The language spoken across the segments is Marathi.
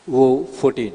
Woe 14.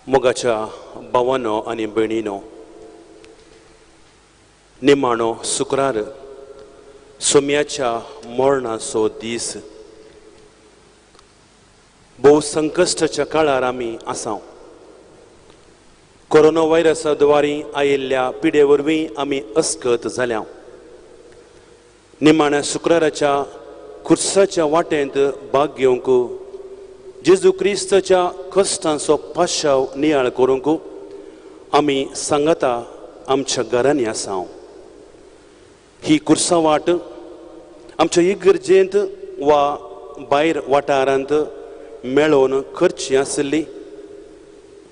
मोगाच्या भावांनो आनी भयणींनो, निमाणो शुक्रार सोम्याच्या मरणाचो दीस. भोव संकश्टाच्या काळार आमी आसा. कोरोना व्हायरसा द्वारी आयिल्ल्या पिडे वरवीं आमी अस्कत जाल्या. निमाण्या शुक्राराच्या खुर्साच्या वाटेंत भाग घेवंक, जेजू क्रिस्ताच्या कश्टांचो पाशाव नियाळ करूंक आमी सांगाता आमच्या घरांनी आसा. ही कुर्सां वाट आमच्या इगर्जेंत वा भायर वाठारांत मेळोवन करची आसली,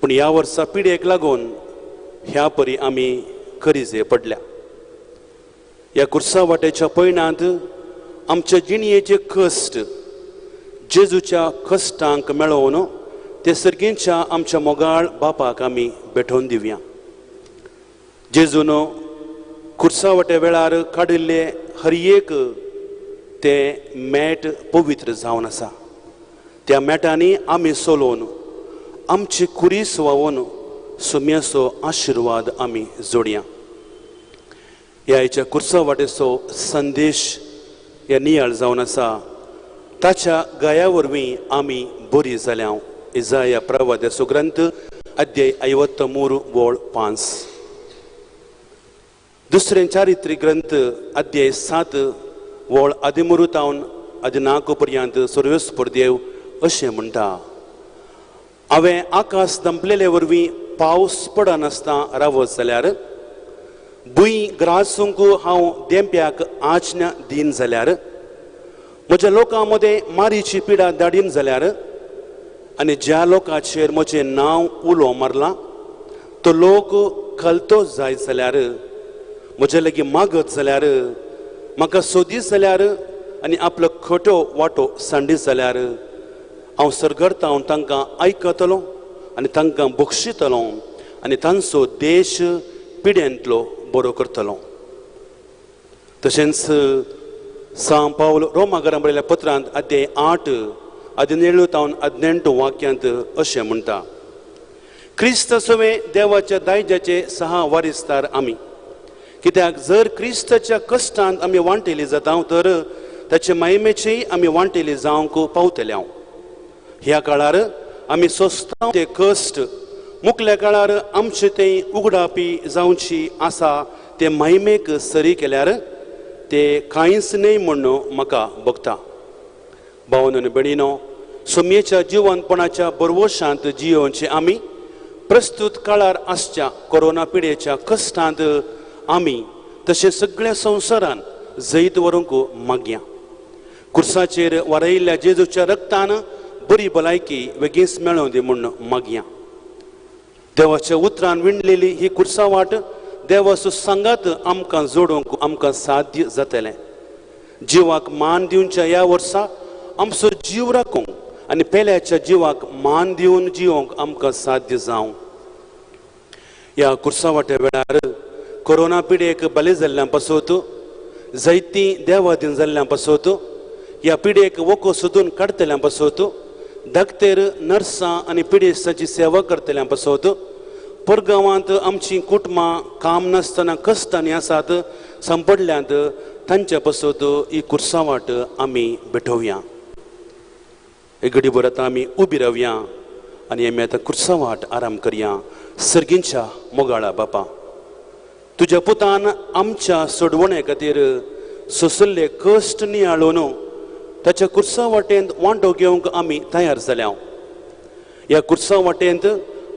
पूण ह्या वर्सा पिडेक लागून ह्या परी आमी करिजे पडल्या. ह्या कुर्सां वाटेच्या पयणांत आमच्या जिणयेचे कश्ट जेजूच्या कश्टांक मेळोवन ते सर्गेच्या आमच्या मोगाळ बापाक आमी भेटोवन दिवया. जेजून खुर्सावटे वेळार काडिल्ले हर एक ते मेट पवित्र जावन आसा. त्या मेटांनी आमी सोलोवन आमची कुरीस व्हांवून सोम्याचो आशिर्वाद आमी जोडया. ह्या खुर्सावाटेचो संदेश ह्या नियाळ जावन आसा. ताच्या गाया वरवीं आमी बरी जाल्या. इजाया प्रवाद्याचो ग्रंथ अध्याय 53 वोळ 5. दुसरें चारित्रीक ग्रंथ अध्याय 7 वोळ 13 तावन 14 पर्यंत सर्वेस्पर देव अशें म्हणटा: हांवें आकाश दंपलेले वरवीं पावस पडनासतना रावत जाल्यार, भुंय ग्रासूंक हांव देंप्याक आज्ञा दीन जाल्यार, म्हज्या लोकां मदें मारीची पिडा धाडीन जाल्यार, आनी ज्या लोकांचेर म्हजें नांव उलो मारलां तो लोक खलतो जायत जाल्यार, म्हजे लागीं मागत जाल्यार, म्हाका सोदीत जाल्यार आनी आपलो खोटो वाटो सांडीत जाल्यार, हांव सरगर्तावन तांकां आयकतलों आनी तांकां बक्षितलों आनी तांचो देश पिड्यांतलो बरो करतलों. तशेंच सांत पावल रोमाकारांक बरयल्ल्या पत्रांत अध्याय 8 17 तावन 18 वाक्यांत अशें म्हणटा: क्रिस्त सवे देवाच्या दायजाचे 6 वारिस्तार आमी. कित्याक जर क्रिस्ताच्या कश्टांत आमी वांटेली जाता तर ताचे महिमेचेय आमी वांटेली जावंक पावतल्या. ह्या काळार आमी सोंसता ते कश्ट मुखल्या काळार आमचे ते उगडापी जावची आसा ते महिमेक सरी केल्यार ते कांयच न्हय म्हणून म्हाका भोगता. भावांनो आनी भयणींनो, सोम्येच्या जिवंतपणाच्या बरवशांत जियोवचे आमी प्रस्तुत काळार आसच्या कोरोना पिडेच्या कश्टांत आमी तशें सगळ्या संवसारान जैत व्हरूंक मागया. कुर्साचेर वारयिल्ल्या जेजूच्या रक्तान बरी भलायकी बेगीच मेळोवन दी म्हूण मागया. देवाच्या उतरान विणलेली ही कुर्सां वाट देवाचो सांगात आमकां जोडूंक आमकां साध्य जातलें. जिवाक मान दिवच्या ह्या वर्सा आमचो जीव राखूंक आनी पेल्याच्या जिवाक मान दिवन जिवंक आमकां साध्य जावं. ह्या कुर्सां वाट्या वेळार कोरोना पिडेक बले जाल्ल्यां पासत, जायतीं देवाधीन जाल्ल्यां पासत, ह्या पिडेक वोको सोदून काडतल्यां पासत, धाकटेर नर्सां आनी पिडेस्ताची सेवा करतल्यां पासत परगांवांत आमची कुटुंबां काम नासतना कश्टांनी आसात सांपडल्यांत तांच्या पासत ही कुर्सावाट आमी भेटोवया. एक घडीभर आतां आमी उबी रावया आनी आमी आतां कुर्सावाट आराम करया. सर्गींच्या मोगाळा बापा, तुज्या पुतान आमच्या सोडवणे खातीर सोंसल्ले कश्ट नियाळून ताच्या कुर्सा वाटेंत वांटो घेवंक आमी तयार जाल्या. ह्या कुर्सा वाटेंत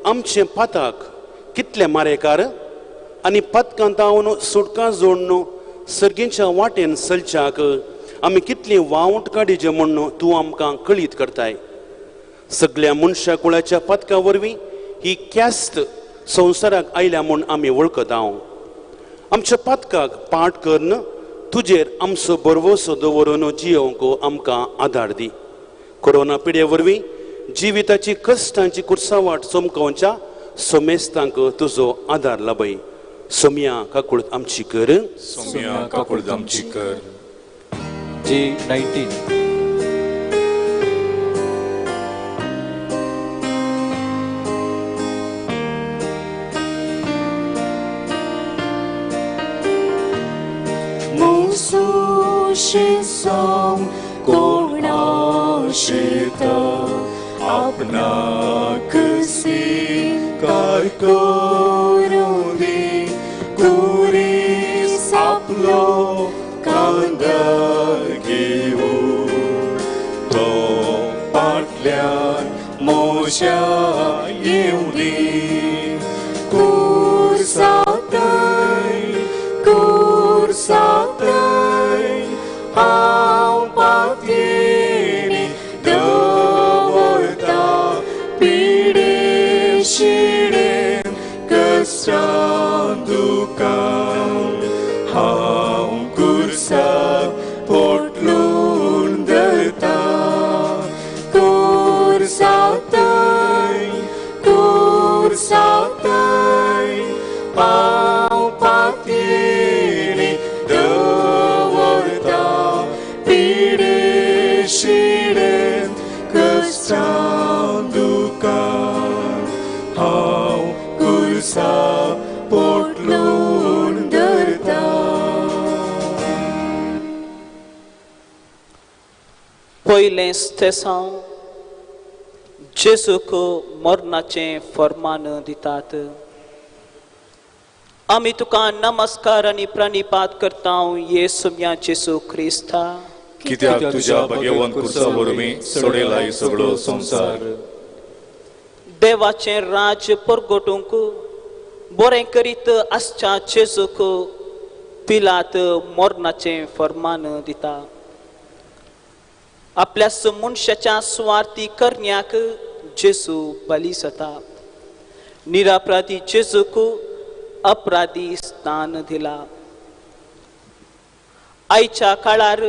आमचे पाताक कितले मारेकार आनी पातकां तावन सुटकां जोडून सर्गींच्या वाटेन चलच्याक आमी कितली वावट काडीचे म्हूण तूं आमकां कळीत करताय. सगळ्या मनशा कुळाच्या पातका वरवीं ही क्यास्त संवसाराक आयल्या म्हूण आमी वळखता. आमच्या पातकाक पाट करन तुजेर आमचो बरवसो दवरून जियोवंक आमकां आदार दी. कोरोना पिडे वरवीं जिविताची कश्टांची कुर्सावाट चमकोवच्या सोमेस्तांक तुजो आदार लाभय. सोम्या काकूळ आमची कर. सोम्या काकूळ आमची कर. J19. Song कोणाशीत आपणाक स्वीकार करूं दी. कुरीस आपलो कांदर घेवून तो फाटल्यान मोशा येवं दी. कुर्सातय हांव पातयेनी दवरता. पिडे शिडेन कश्टां दुखां हांव कुर्साक पोटलून धरता. कुर्सातय हांव पातयेनी दवरता. पिडे शिडेन कश्टां दुखां हांव कुर्साक पोटलून धरता. पयलें स्थेसांव जेजूक मरणाचें फर्मान दितात. आमी तुका नमस्कार आनी प्रणिपात करता येसुम्या जेजू क्रिस्ता. कित्याक तुज्या भाग्यवान कुर्सा वरवीं सोडेला ही सगळो संवसार. देवाचें राज परगटूंक बरें करीत आसच्या जेजूक पिलात मरणाचें फर्मान दिता. आपल्याच मनशाच्या स्वार्थी करण्याक जेजू बली जाता. निरापराधी जेजूक अपराधी स्थान दिला. आयच्या काळार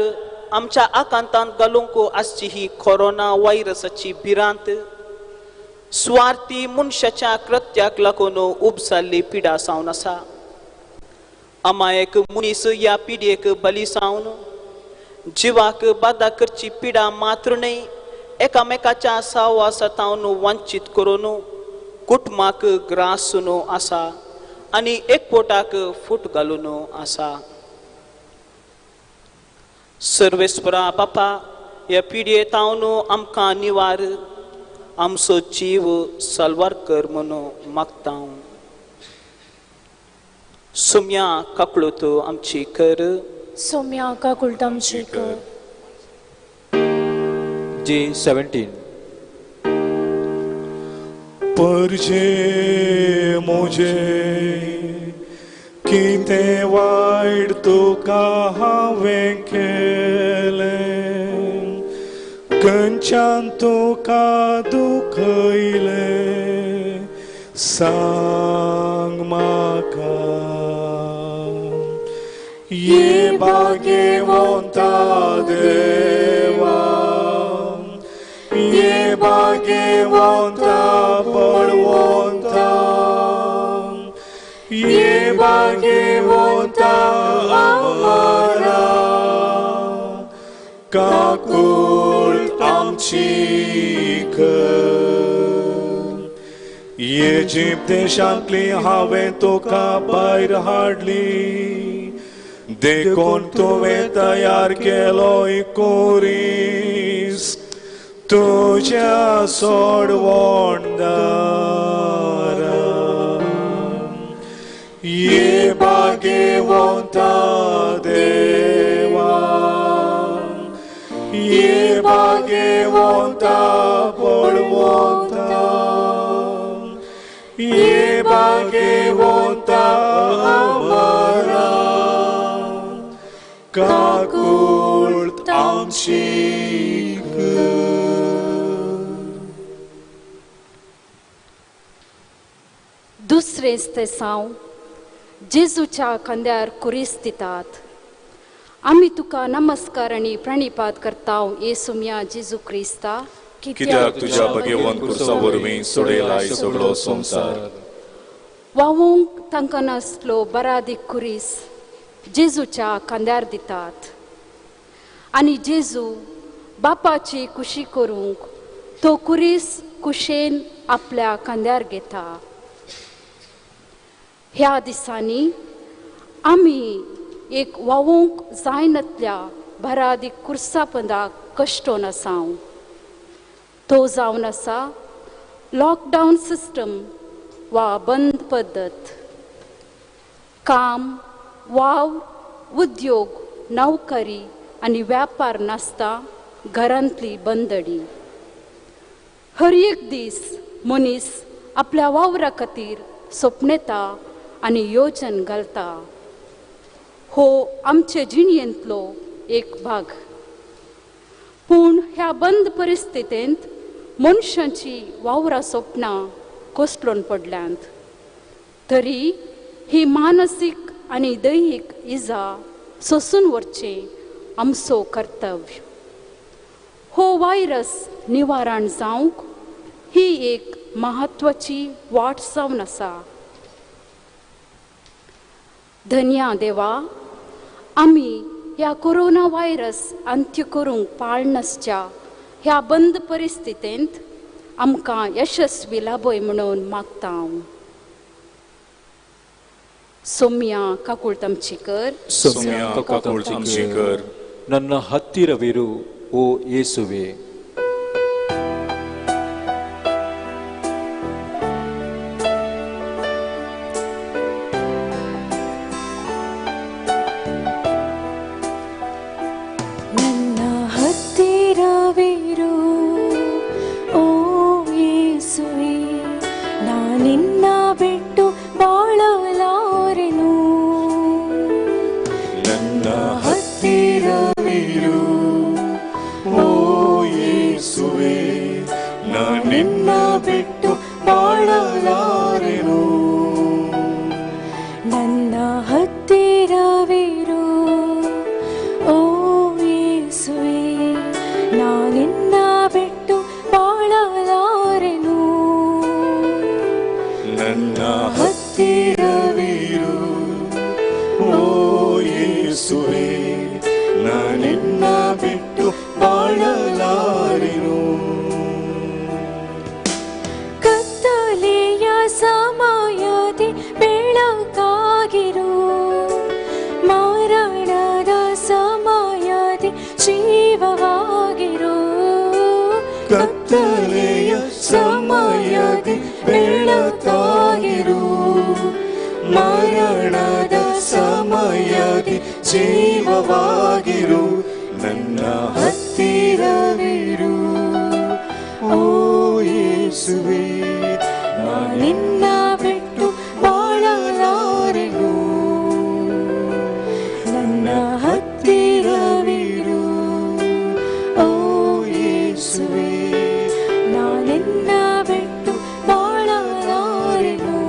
आमच्या आकांतांत घालूंक आसची ही कोरोना व्हायरसाची भिरांत स्वार्थी मनशाच्या कृत्याक लागून उपसाल्ली पिडा जावन आसा. अमायक मनीस ह्या पिडयेक बली जावन जिवाक बाधा करची पिडा मात्र न्हय, एकामेकाच्या सहवासांतावन वंचित करून कुटुंबाक ग्रासून आसा आनी एकपोटाक फूट घालून आसा. सर्वेस्परा बापा, ह्या पिडयेंतावन आमकां निवार आमचो जीव सलवार कर म्हणून मागता. सोम्या काकूळत आमची कर. सोम्या काकूळ आमची कर. J17. परजे मोजे कितें वायट तुका हांवें केलें, खंयच्यान तुका दुखयलें सांग म्हाका. ये भाग्यवंता देवा, ये भाग्यवंता बळवंता, ये भाग्यवंता आमरा. काकूळ आमची कर, इजिप्त देशांतली हांवें तुका भायर हाडली देखून तुवें तयार केलोय कोरीस तुज्या सोडवणदारा ये भाग्यवंता देवा ये भाग्यवंता बळवंता ये भाग्यवंता आमरा काकूळट आमची दुसरे स्तेसांव जेजूच्या खांद्यार कुरीस दितात. आमी तुका नमस्कार आनी प्रणिपात करताव येसुम्या जेजू क्रिस्ता कित्याक तुज्या भाग्यवंत कुर्सा वरवीं सोडयलाय सगळो संवसार. वावूंक तांकां नासलो बरादीक कुरीस जेजूच्या खांद्यार दितात आनी जेजू बापाची कुशी करूंक तो कुरीस कुशेन आपल्या खांद्यार घेता. ह्या दिसांनी आमी एक वावूंक जायनातल्या भरादीक कुर्सा पंदाक कश्टोन आसाव. तो जावन आसा लॉकडावन सिस्टम वा बंद पद्दत, काम, वाव, उद्योग, नोकरी आनी व्यापार नासता घरांतली बंदडी. हर एक दीस मनीस आपल्या वावरा खातीर सपनेता आनी योजन घालता. हो आमचे जिणेंतलो एक भाग. पूण ह्या बंद परिस्थितींत मनशांची वावरां सपनां कोसळून पडल्यांत. तरी ही मानसीक आनी दैहीक इजा सोसून व्हरचें आमचो कर्तव्य. हो व्हायरस निवारण जावंक ही एक म्हत्वाची वाट जावन आसा. धन्या देवा, आमी ह्या कोरोना व्हायरस अंत्य करूंक पाळनासच्या ह्या बंद परिस्थितींत आमकां यशस्वी लाभय म्हणून मागतां. ಸೌಮ್ಯ ಕಾಕುಳ್ತಂಚಿಕರ್ ಸೌಮ್ಯ ಕಾಕುಳ್ತಂಚಿಕರ್ ನನ್ನ ಹತ್ತಿರವಿರು ಓ ಯೇಸುವೆ. ನನ್ನ ಹತ್ತಿರವಿರು ಓ ಯೇಸುವೆ, ನಾನಿನ್ನ ಬಿಟ್ಟು ಬಾಳಲಾರೆನು. ನನ್ನ ಹತ್ತಿರವಿರು ಓ ಯೇಸುವೆ, ನಾನಿನ್ನ ಬಿಟ್ಟು ಬಾಳಲಾರೆನು. ನನ್ನ ಹತ್ತಿರವಿರು ಓ ಯೇಸುವೆ, ನಾನಿನ್ನ ಬಿಟ್ಟು ಬಾಳಲಾರೆನು. ನನ್ನ ಹತ್ತಿರವಿರು ಓ ಯೇಸುವೆ, ನಾನಿನ್ನ ಬಿಟ್ಟು ಬಾಳಲಾರೆನು. ಕತ್ತಲೆಯ ಸಮಯದಿ ಬೆಳಕಾಗಿರು, ಮರಣದ ಸಮಯದಿ ಜೀವವಾಗಿರು. ಕತ್ತಲೆಯ ಸಮಯದಿ ಬೆಳಕಾಗಿರು, ಮರಣದ ಸಮಯದಿ ಜೀವವಾಗಿರು. ನನ್ನ ಹತ್ತಿರವಿರು ಓ ಯೇಸುವೆ, ನಾನಿನ್ನ ಬಿಟ್ಟು ಬಾಳಲಾರೆನು. ನನ್ನ ಹತ್ತಿರವಿರು ಓ ಯೇಸುವೆ, ನಾನಿನ್ನ ಬಿಟ್ಟು ಬಾಳಲಾರೆನು.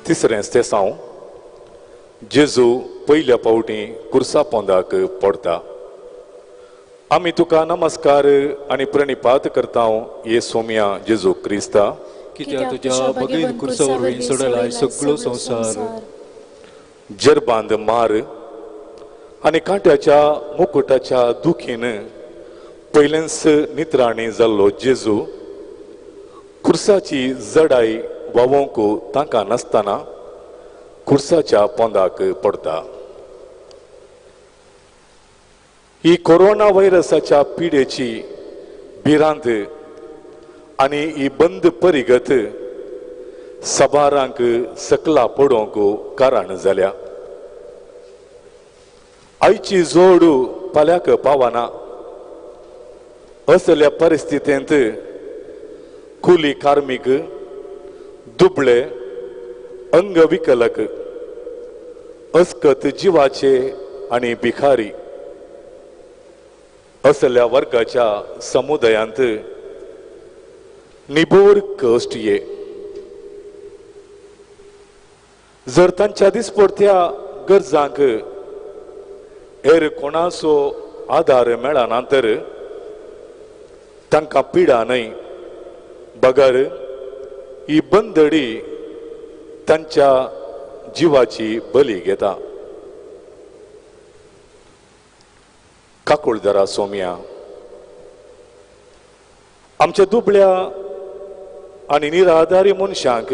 तिसरें स्तेसांव जेजू पयल्या पावटी कुर्सा पोंदाक पडटा. आमी तुका नमस्कार आनी प्रणिपात करता ये सौम्या जेजू क्रिस्ता. कित्याक तुज्या भगीन कुर्सा वरवीं सोडलाय सगळो संवसार. जरबांद मार आनी कांट्याच्या मुकुटाच्या दुखीन पयलेंच नित्राणी जाल्लो जेजू खुर्साची जडाई वावोंक तांकां नासतना खुर्साच्या पोंदाक पडटा. ही कोरोना व्हायरसाच्या पिडेची भिरांत आनी ही बंद परिगत सबारांक सकला पडोवंक कारण जाल्या. आयची जोड फाल्यांक पावना असल्या परिस्थितींत कुली कार्मिक, दुबळे, अंगविकलक, अस्कत जिवाचे आनी भिखारी असल्या वर्गाच्या समुदायांत निबोर कश्ट ये. जर तांच्या दिसपट्ट्या गरजांक हेर कोणाचो आधार मेळना तर तांकां पिडा न्हय, बगर ही बंदडी तांच्या जिवाची बली घेता. काकुळदरा सोम्या, आमच्या दुबळ्या आनी निराधारी मनशांक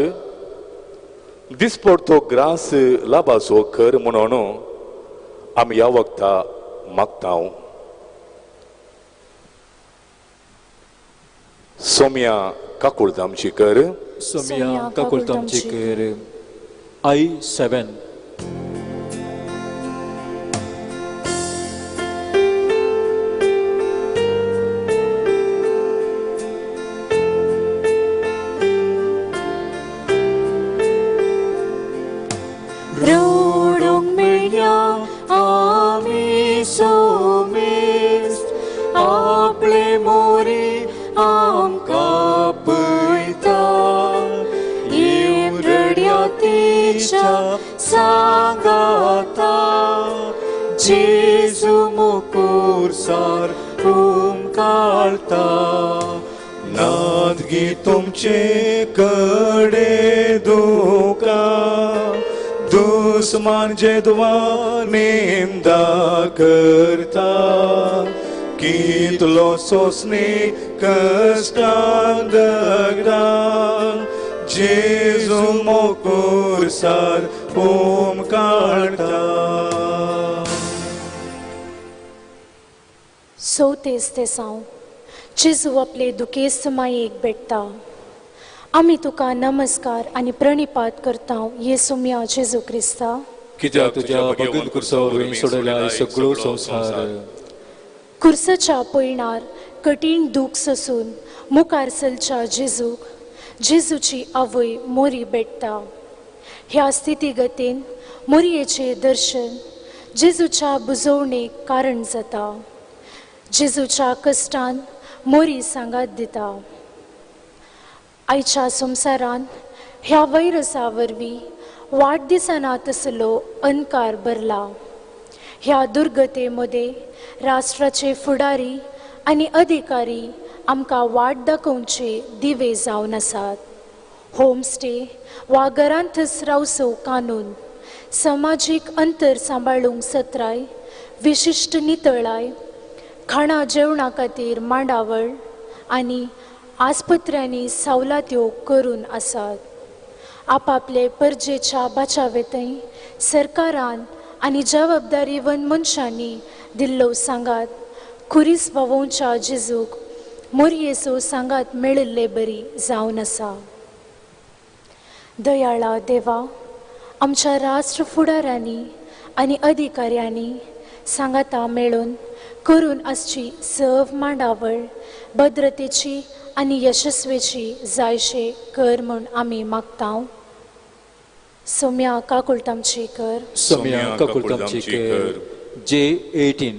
दिसपडतो ग्रास लाभाचो कर म्हणून आमी ह्या वखदा मागता. सोम्या काकुळदामचीकर, सोम्या काकुळतामचीकर, I7. रोडोंग मेळ्या आमी सोमेस्त, आपले मोरी आमकां पळयता. येव रड्या तिच्या सांगाता, जेजू मुकूर सार काळता. नादगी तुमचे कडे दुका, दुस्मान जेदवा नेमदा करता. कितलो सोसने कष्टां दगडा, जेजू मोकूर सार काढता. सोतेस ते साव जेजू आपले दुखेस्त मायेक भेटता. आमी तुका नमस्कार आनी प्रणिपात करता येसुम्या जेजू क्रिस्ता. कित्याक तुज्या भगत कुर्सा वरवीं सोडयला सगळो संवसार. कुर्साच्या पयणार कठीण दूख सोसून मुखार चलच्या जेजूक जेजूची आवय मोरी भेटता. ह्या स्थितीगतीन मोरयेचे दर्शन जेजूच्या बुजवणेक कारण जाता. जेजूच्या कश्टान मोरी सांगात दिता. आयच्या संवसारान ह्या व्हायरसा वरवीं वाडदिसाना तसलो अंधकार भरला. ह्या दुर्गते मदे राष्ट्राचे फुडारी आनी अधिकारी आमकां वाट दाखोवचे दिवे जावन आसात. होम स्टे वा घरांतच रावचो कानून, समाजीक अंतर सांबाळूंक सत्राय, विशिश्ट नितळाय, खाणा जेवणा खातीर मांडावळ आनी आस्पत्र्यांनी सवलत्यो करून आसात. आपापले परजेच्या बाचावेतय सरकारान आनी जबाबदारीवन मनशांनी दिल्लो सांगात खुरीस वावोवच्या जेजूक मोरयेचो सांगात मेळिल्ले बरी जावन आसा. दयाळा देवा, आमच्या राष्ट्र फुडाऱ्यांनी आनी अधिकाऱ्यांनी सांगाता मेळून करून आसची सव मांडावळ भद्रतेची आनी यशस्वेची जायशे कर म्हूण आमी मागता. सोम्या काकुळतामचीकर, सोम्या काकुळतामचीकर, J18.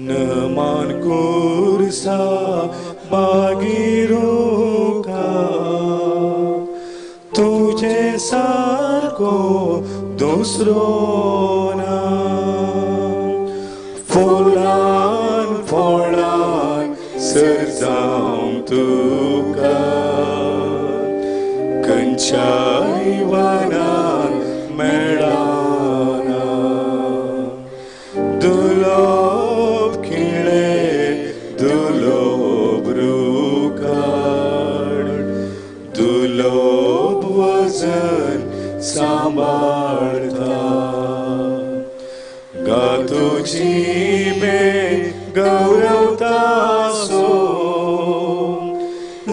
नमान कुर्सा मागिरो का, तुझे सारको दुसरो ना. फुलान फळा खंयच्याय वनान मेळना दुलोब खिळे दुलोब रुखाड दुलोब वजन सांबाळता गा तुजी बे गौरवता सो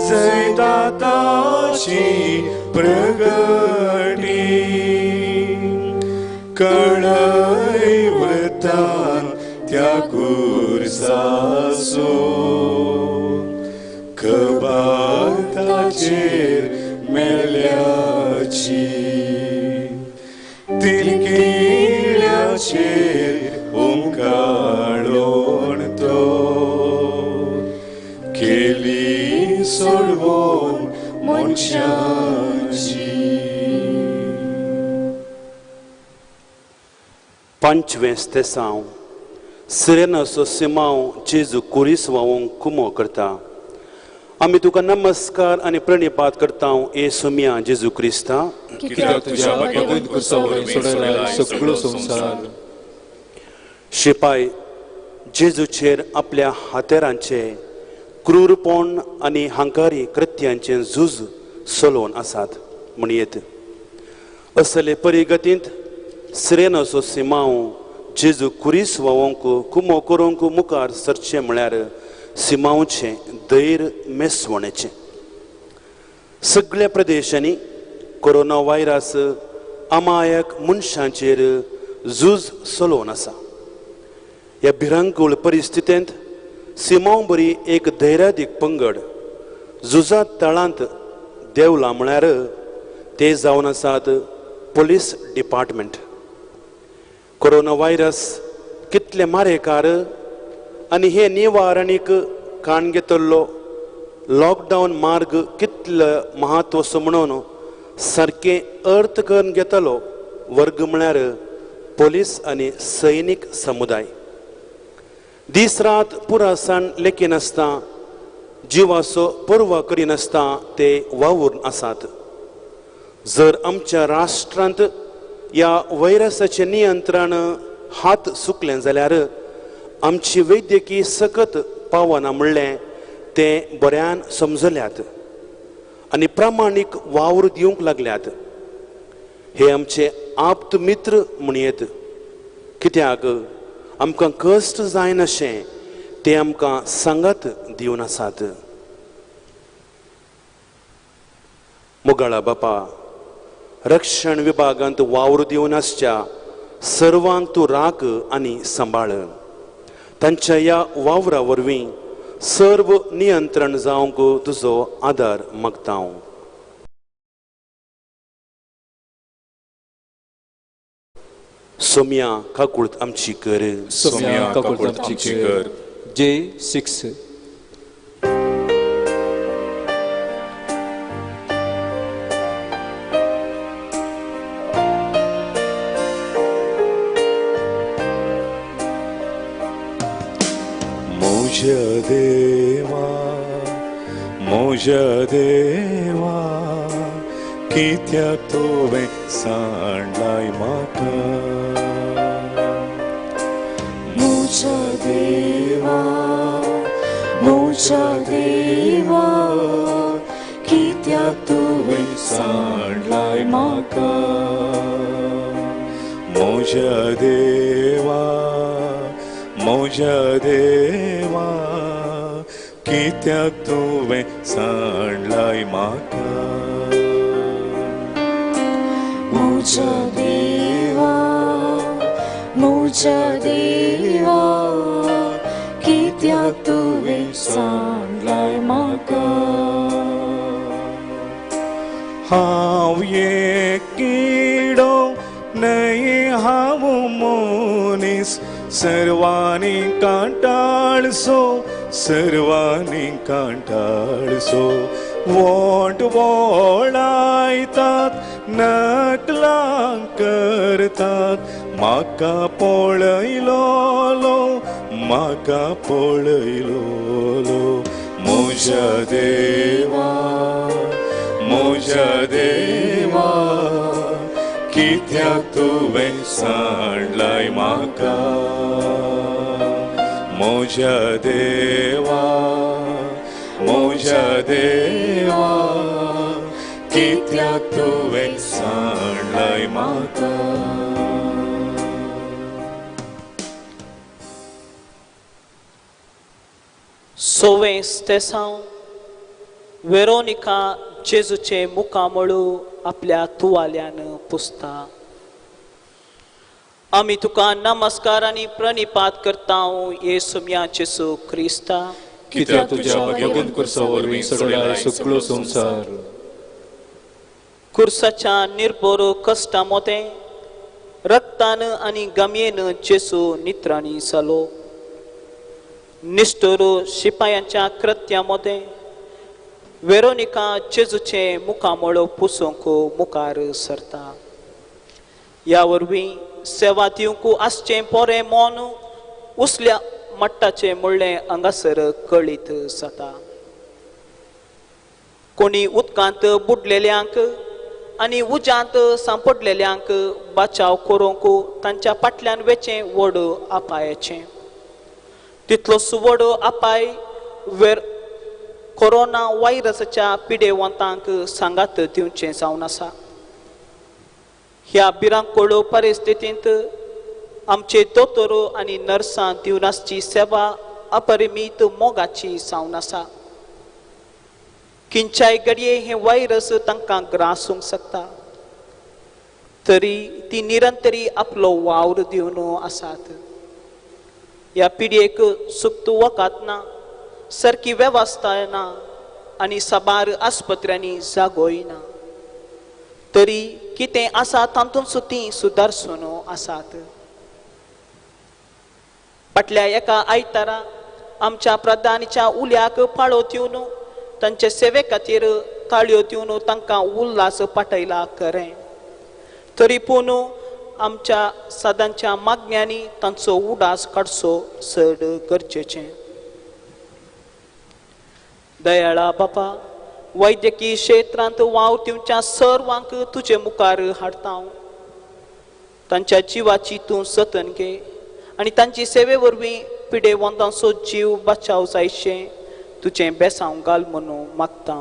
जैताची प्रगटी कळय वृत्तान त्या कुर्सासो खबर ताचेर मेल्याची तिलकिल्याचेर ओंकाळोन तो केली सोडवून मनशाची. 5वें तेसांव सिरेनाचो सिमांव जेजू कुरिसवावंक कुमो करता. आमी तुका नमस्कार आनी प्रणिपात करता येसुमिया जेजू क्रिस्ता कित्याक तुज्या भगवंत कुर्सा वरवीं सोडला सगळो संवसार. शिपाय जेजूचेर आपल्या हातेरांचे क्रूरपण आनी हांकारी कृत्यांचे झूज चलोवन आसात म्हण येत. असले परिगतींत सिरेनाचो सिमांव जेजू कुरिसवावंक कुमो करूंक मुखार सरचें म्हळ्यार सिमांवचें धैर्य मेसवणेचें. सगळ्या प्रदेशांनी कोरोना व्हायरस अमायक मनशांचेर झूज चलोवन आसा. ह्या भिरांकूळ परिस्थितींत सिमांव बरी एक धैर्यादीक पंगड झुजांत तळांत देवला म्हळ्यार ते जावन आसात पुलीस डिपार्टमेंट. कोरोना व्हायरस कितले मारेकार आनी हे निवारणीक काण घेतल्लो लॉकडावन मार्ग कितलो म्हत्वाचो म्हणून सारकें अर्थ करून घेतलो वर्ग म्हळ्यार पुलीस आनी सैनीक समुदाय. दीस रात पुरासाण लेखीनासता जिवाचो पर्वा करिनासता ते वावूरून आसात. जर आमच्या राष्ट्रांत ह्या व्हायरसाचें नियंत्रण हात सुकलें जाल्यार आमची वैद्यकी सकत पावना म्हणलें ते बऱ्यान समजल्यात आनी प्रामाणीक वावर दिवंक लागल्यात. हे आमचे आप्त मित्र म्हणयेत. कित्याक आमकां कश्ट जायनाशें ते आमकां सांगत दिवन आसात. मुगाळा बापा, रक्षण विभागांत वावर दिवन आसच्या सर्वांक तूं राख आनी सांबाळ. तांच्या ह्या वावरा वरवीं सर्व नियंत्रण जावंक तुजो आदार मागता. सोम्या काकुळत आमची कर. सोम्या काकुळत आमची कर. J6 मोज्या देवा कित्याक तुवें सांडलाय म्हाका. मोज्या देवा कित्याक तुवें सांडलाय म्हाका. मोज्या देवा कित्याक तुवें सांडलाय म्हाका. मोज्या देवा कित्याक तुवें सांडलाय म्हाका. हांव एकिडो न्हय हांव मनीस सर्वांनी कांटाळसो वोट वोळायतात नकलां करतात. म्हाका पळयलो मोज्या म्हज्या देवा कित्याक तुवें सांडलाय म्हाका म्हज्या देवा कित्याक तुवें सांडलाय म्हाका सोवें स्तेसांव वेरोनिका जेजूचे मुखामळू आपल्या तुवाल्यान पुसता. आमी तुका नमस्कार आनी प्रणिपात करता येसुम्या जेजू क्रिस्ता. कित्याक तुज्या वागेगून कुर्सा वरवीं सडलाय सगळो संवसार. कुर्साच्या निर्बोर कश्टा मोते रक्तान आनी गमयेन जेजू नित्राणी जालो. निष्ठुर शिपायांच्या कृत्यामध्ये वेरोनिका जेजूचे मुखामळो पुसूंक मुखार सरता. ह्या वरवीं सेवा दिवंक आसचें पोरें मोन उसल्या मट्टाचे मुळ्ळें हांगासर कळीत जाता. कोणी उदकांत बुडलेल्यांक आनी उज्यांत सांपडलेल्यांक बचाव करूंक तांच्या फाटल्यान वेचें व्हड आपायाचें. तितलो सुवड आपाय कोरोना व्हायरसाच्या पिडेवंतांक सांगात दिवचें जावन आसा. ह्या भिरांकूळ परिस्थितींत आमचे दोतोर आनी नर्सां दिवनासची सेवा अपरिमीत मोगाची जावन आसा. खंयच्याय घडये हे व्हायरस तांकां ग्रासूंक शकता तरी ती निरंतरी आपलो वावर दिवन आसात. ह्या पिडयेक सुक्त वखद ना, सारकी वेवस्था ना आनी साबार आस्पत्र्यांनी जागोय ना. तरी कितें आसा तातूंत तीं सुदारसून आसात. फाटल्या एका आयतारा आमच्या प्रधानीच्या उल्याक पाळो दिवन तांचे सेवे खातीर ताळयो दिवन तांकां उल्हास पाठयला खरें. तरी पूण आमच्या सदांच्या मागण्यांनी तांचो उडास काडचो चड गरजेचें. दयाळा बापा, वैद्यकीय क्षेत्रांत वाव दिवच्या सर्वांक तुजे मुखार हाडटा. तांच्या जिवाची तूं जतन घे आनी तांची सेवे वरवीं पिडेवंतांचो जीव बचाव जायचें तुजें बेसांव घाल म्हणून मागता.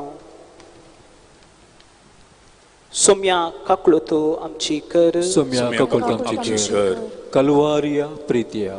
सोम्या काकुळतो आमची कर. सोम्या काकुळतो आमची कर. कल्वारिया प्रितिया.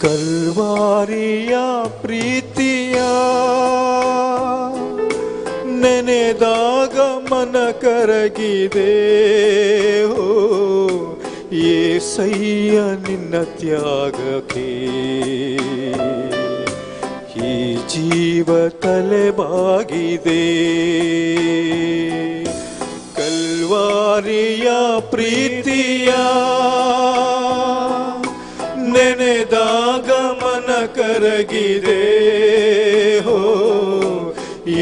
ಕಲ್ವಾರಿಯ ಪ್ರೀತಿಯ ನೆನೆದಾಗ ಮನ ಕರಗಿದೆ ಹೋ ಏಸಯ್ಯ ನಿನ್ನ ತ್ಯಾಗಕ್ಕೆ ಈ ಜೀವ ತಲೆಬಾಗಿದೆ. ಕಲ್ವಾರಿಯ ಪ್ರೀತಿಯ ನೆನೆದಾಗ ಮನ ಕರಗಿದೆ ಹೋ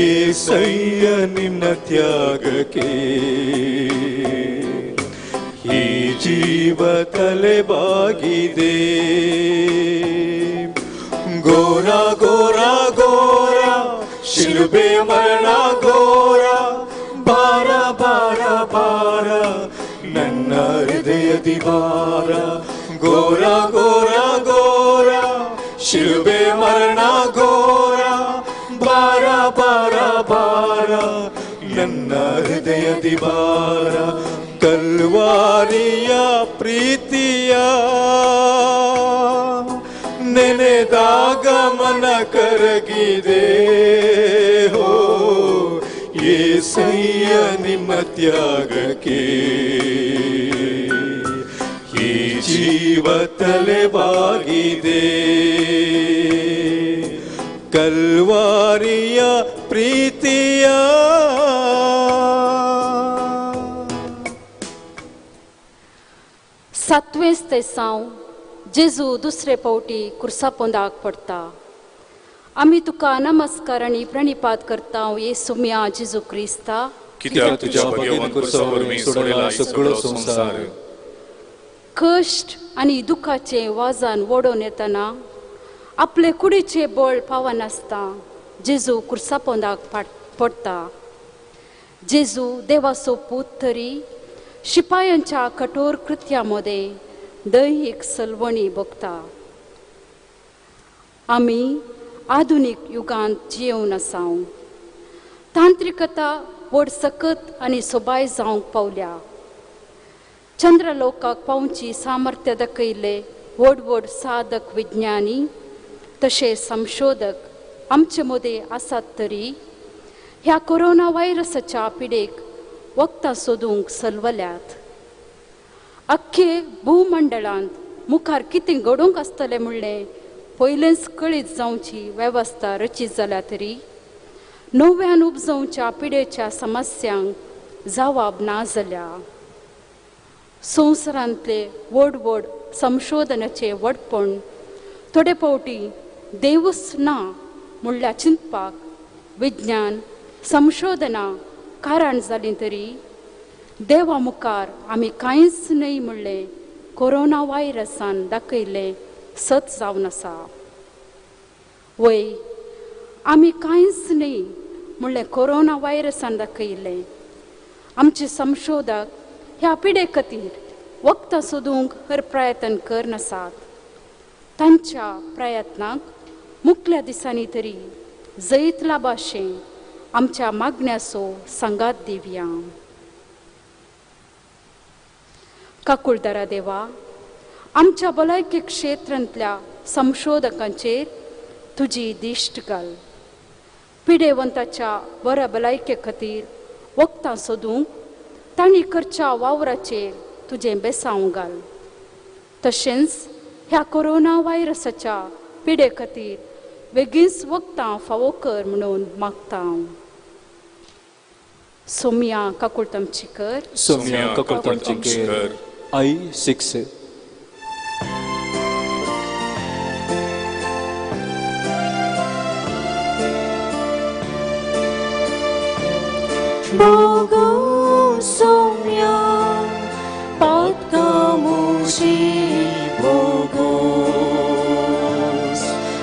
ಏಸಯ್ಯ ನಿನ್ನ ತ್ಯಾಗಕ್ಕೆ ಈ ಜೀವ ತಲೆಬಾಗಿದೆ. ಘೋರ ಘೋರ ಘೋರ ಶಿಲುಬೆ ಮರಣ ಘೋರ ಭಾರ ಭಾರ ಭಾರ ನನ್ನ ಹೃದಯದಿ ಭಾರ. ಘೋರ ಘೋರ ಘೋರ ಶಿಲುಬೆ ಮರಣ ಘೋರ ಭಾರ ಭಾರ ಭಾರ ನನ್ನ ಹೃದಯದಿ ಭಾರ. ಕಲ್ವಾರಿಯ ಪ್ರೀತಿಯ ನೆನೆದಾಗ ಮನ ಕರಗಿದೆ ಹೋ ಏಸಯ್ಯ ನಿಮ್ಮ ತ್ಯಾಗಕ್ಕೆ ಈ ಜೀವ ತಲೆಬಾಗಿದೆ. ಕಲ್ವಾರಿಯ ಪ್ರೀತಿಯ सातवेंच ते साव जेजू दुसरे पावटी कुर्सा पोंदाक पडटा. आमी तुका नमस्कार आनी प्रणिपात करता येसू म्या जेजू क्रिस्ता, कित्याक तुज्या भगेवन कुर्सा वरवीं सोडला सगळो संसार. कश्ट आनी दुखाचे वाजान ओडून येतना आपले कुडीचे बळ पावनासता जेजू कुर्सा पोंदाक पडटा. जेजू देवाचो पूत तरी शिपायांच्या कठोर कृत्यामध्ये दैहिक सलवणी भोगता. आमी आधुनीक युगांत जियेवन आसाव. तांत्रिकता व्हड सकत आनी सोबाय जावंक पावल्या. चंद्रलोकाक पावची सामर्थ्य दाखयले व्हड व्हड साधक विज्ञानी तशेंच संशोधक आमचे मदें आसात तरी ह्या कोरोना व्हायरसाच्या पिडेक वखदां सोदूंक सलवल्यात. अख्खे भूमंडळांत मुखार कितें घडोवंक आसतलें म्हणलें पयलेंच कळीत जावची वेवस्था रचीत जाल्या तरी नव्यान उपजवच्या पिडेच्या समस्यांक जावाब ना जाल्या. संवसारांतले व्हड व्हड संशोधनाचे व्हडपण थोडे फावटी देवूच ना म्हणल्यार चिंतपाक विज्ञान संशोधनां कारण जालीं तरी देवा मुखार आमी कांयच न्हय म्हणलें कोरोना व्हायरसान दाखयलें सत जावन आसा. वय आमी कांयच न्हय म्हणलें कोरोना व्हायरसान दाखयलें. आमचे संशोधक ह्या पिडे खातीर वखदां सोदूंक हर प्रयत्न करनासात. तांच्या प्रयत्नाक मुखल्या दिसांनी तरी जैतला भाशेन आमच्या मागण्याचो संगात दिवया. काकुळदारा देवा, आमच्या भलायकी क्षेत्रांतल्या संशोधकांचेर तुजी दिश्ट घाल. पिडेवंताच्या बऱ्या भलायके खातीर वखदां सोदूंक तांणी करच्या वावराचेर तुजें बेसांव घाल. तशेंच ह्या कोरोना व्हायरसाच्या पिडे खातीर बेगीनच वखदां फावो कर म्हणून मागता. सोम्या काकुळतामचीकर, सोम्या काकुळतामचीकर, आई 6. Bogu somia patkamuji Bogos,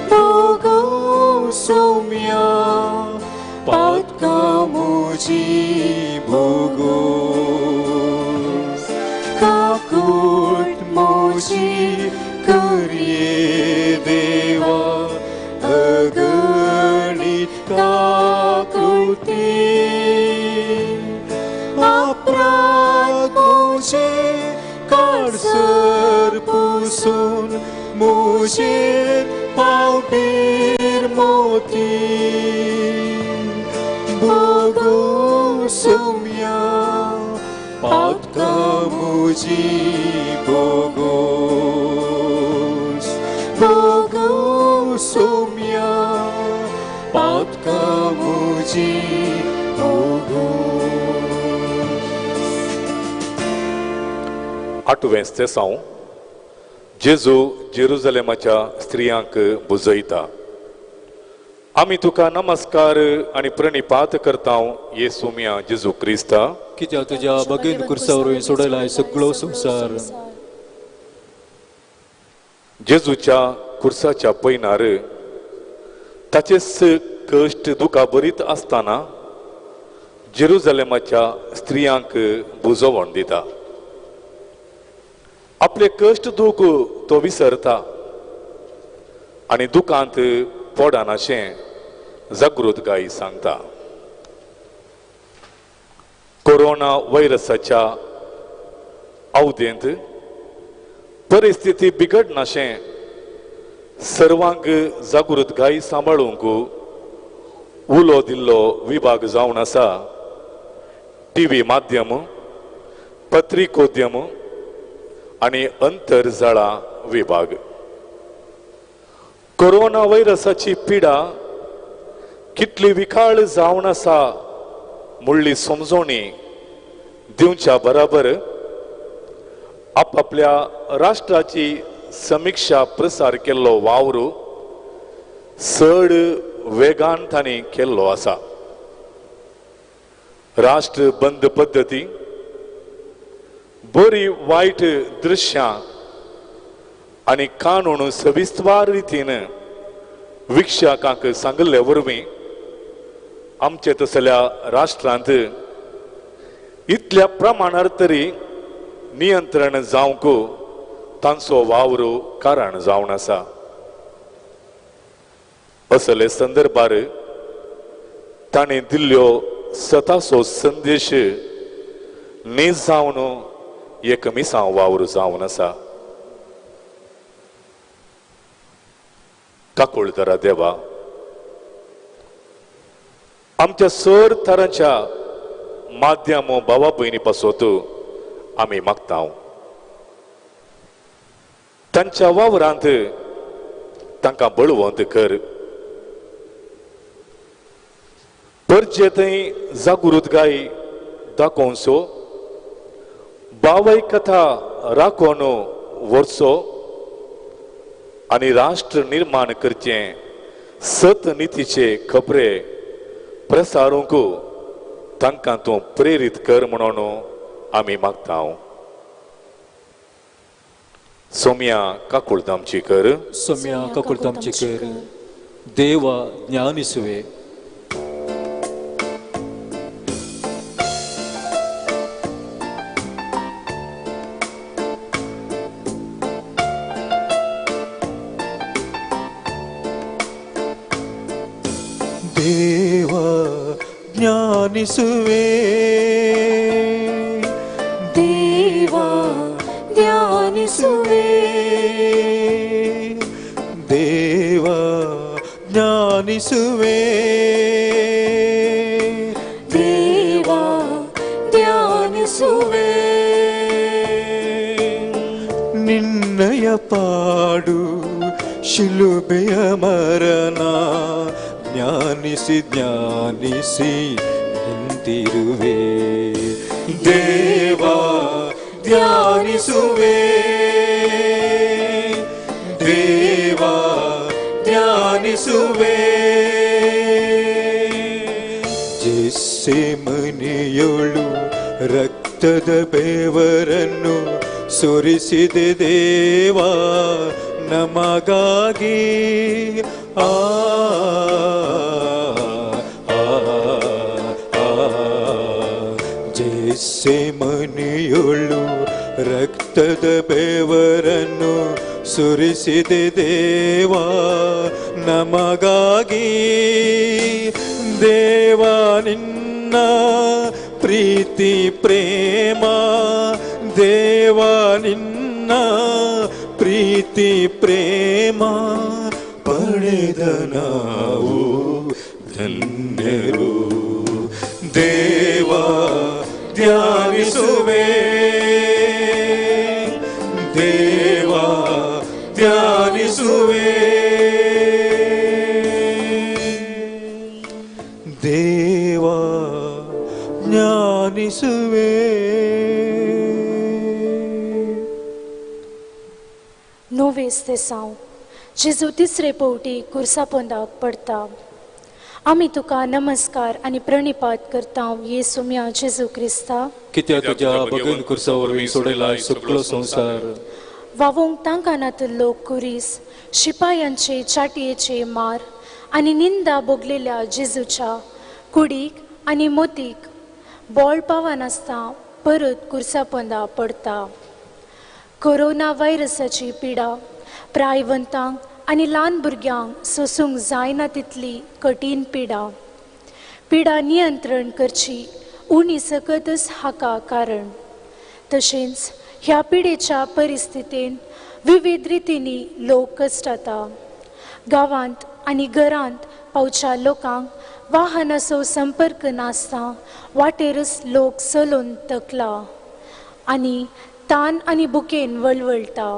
Bogu somia patkamuji Bogos, kakut moji karye deva aganit kakuti. मुझे कारसर पुसून मुझे पावटीर मोती भोगो सोम्या पातका मुझी भोगोस भोगो सोम्या पातका मुझी भोगोस. 8वें ते साव जेजू जेरुजलेमाच्या स्त्रियांक बुजयता. आमी तुका नमस्कार आनी प्रणिपात करता येसू म्या जेजू क्रिस्ता, कित्याक तुज्या भगेन कुर्सा वरवीं सोडला सगळो संसार. जेजूच्या कुर्साच्या पैनार ताचेच कश्ट दुखा बरीत आसतना जेरुजलेमाच्या स्त्रियांक बुजवण दिता. आपले कश्ट दूख तो विसरता आनी दुखांत पडनाशें जागृतगायी सांगता. कोरोना व्हायरसाच्या अवधेंत परिस्थिती बिगडनाशें सर्वांक जागृतगायी सांबाळूंक उलो दिल्लो विभाग जावन आसा टीव्ही माध्यम, पत्रिकोद्यम आनी अंतरजाळा विभाग. कोरोना व्हायरसाची पिडा कितली विखाळ जावन आसा म्हणली समजोवणी दिवच्या बराबर आपापल्या राष्ट्राची समीक्षा प्रसार केल्लो वावरू चड वेगान तांणी केल्लो आसा. राष्ट्र बंद पद्दती, बरी वायट दृश्यां आनी कानून सविस्तर रितीन विक्षकांक सांगले वरवीं आमचे तसल्या राष्ट्रांत इतल्या प्रमाणार तरी नियंत्रण जावंक तांचो वावर कारण जावन आसा. असले संदर्भार ताणें दिल्ल्यो स्वताचो संदेश नेज जावन एकमेसांव वावर जावन आसा. काकुळतरा देवा, आमच्या सर तरांच्या माध्यम भावा भयणी पासत आमी मागता. तांच्या वावरांत तांकां बळवंत कर. परजेतय जागृतगाय दाखोवचो, बावय कथा राखोन व्हरचो आनी राष्ट्र निर्माण करचें सत नितीचे खबरे प्रसारूंक तांकां तूं प्रेरीत कर म्हणून आमी मागता. सोम्या काकुळतामची कर. सम्या काकुळतामची कर. देवा ज्ञानिसुवे. ದೇವ ಜ್ಞಾನಿಸುವೆ. ದೇವ ಧ್ಯಾನಿಸುವೆ. ದೇವ ಜ್ಞಾನಿಸುವೆ. ದೇವ ಧ್ಯಾನಿಸುವೆ. ನಿನ್ನಯ ಪಾಡು ಶಿಲುಬೆಯ ಮರಣ ಜ್ಞಾನಿಸಿ ಜ್ಞಾನಿಸಿ ನಿಂತಿರುವೆ. ದೇವ ಧ್ಯಾನಿಸುವೆ. ದೇವ ಧ್ಯಾನಿಸುವೆ. ಜೆಸ್ಸೆ ಮನೆಯೊಳು ರಕ್ತದ ಬೆವರನ್ನು ಸುರಿಸಿದೆ ದೇವ ನಮಗಾಗಿ. ಆ ಜೆಸ್ಸೆ ಮನೆಯೊಳು ರಕ್ತದ ಬೆವರನ್ನು ಸುರಿಸಿದೆ ದೇವ ನಮಗಾಗಿ. ದೇವ ನಿನ್ನ ಪ್ರೀತಿ ಪ್ರೇಮ, ದೇವ ನಿನ್ನ ಪ್ರೀತಿ ಪ್ರೇಮ ಪಡೆದ ನಾವು ಧನ್ಯರು. ದೇವ ಧ್ಯಾನಿಸುವೆ. ದೇವ ಧ್ಯಾನಿಸುವೆ. ದೇವ ಜ್ಞಾನಿಸುವೆ. नोवेस ते साव जेजू तिसरे पवटी कुर्सा पोंदाक पडटा. आमी तुका नमस्कार आनी प्रणिपात करता येसुम्या जेजू क्रिस्ता. कित्याक तुज्या भगन कुर्सा वरवीं सोडयला सगळो संवसार. वावोंक तांकां नातल्लो कुरीस, शिपायांचे चाटयेचे मार आनी निंदा भोगलेल्या जेजूच्या कुडीक आनी मोतीक बोळ पावानासता परत कुर्सा पोंदा पडटा. कोरोना व्हायरसाची पिडा प्रायवंतांक आनी ल्हान भुरग्यांक सोसूंक जायना तितली कठीण पिडा नियंत्रण करची उणी सकतच हाका कारण. तशेंच ह्या पिडेच्या परिस्थितीन विविध रितींनी लोक कश्टाता. गांवांत आनी घरांत पावच्या लोकांक वाहनाचो संपर्क नासता वाटेरच लोक चलोवन तकला आनी तान आनी बुकेन वळवळटा.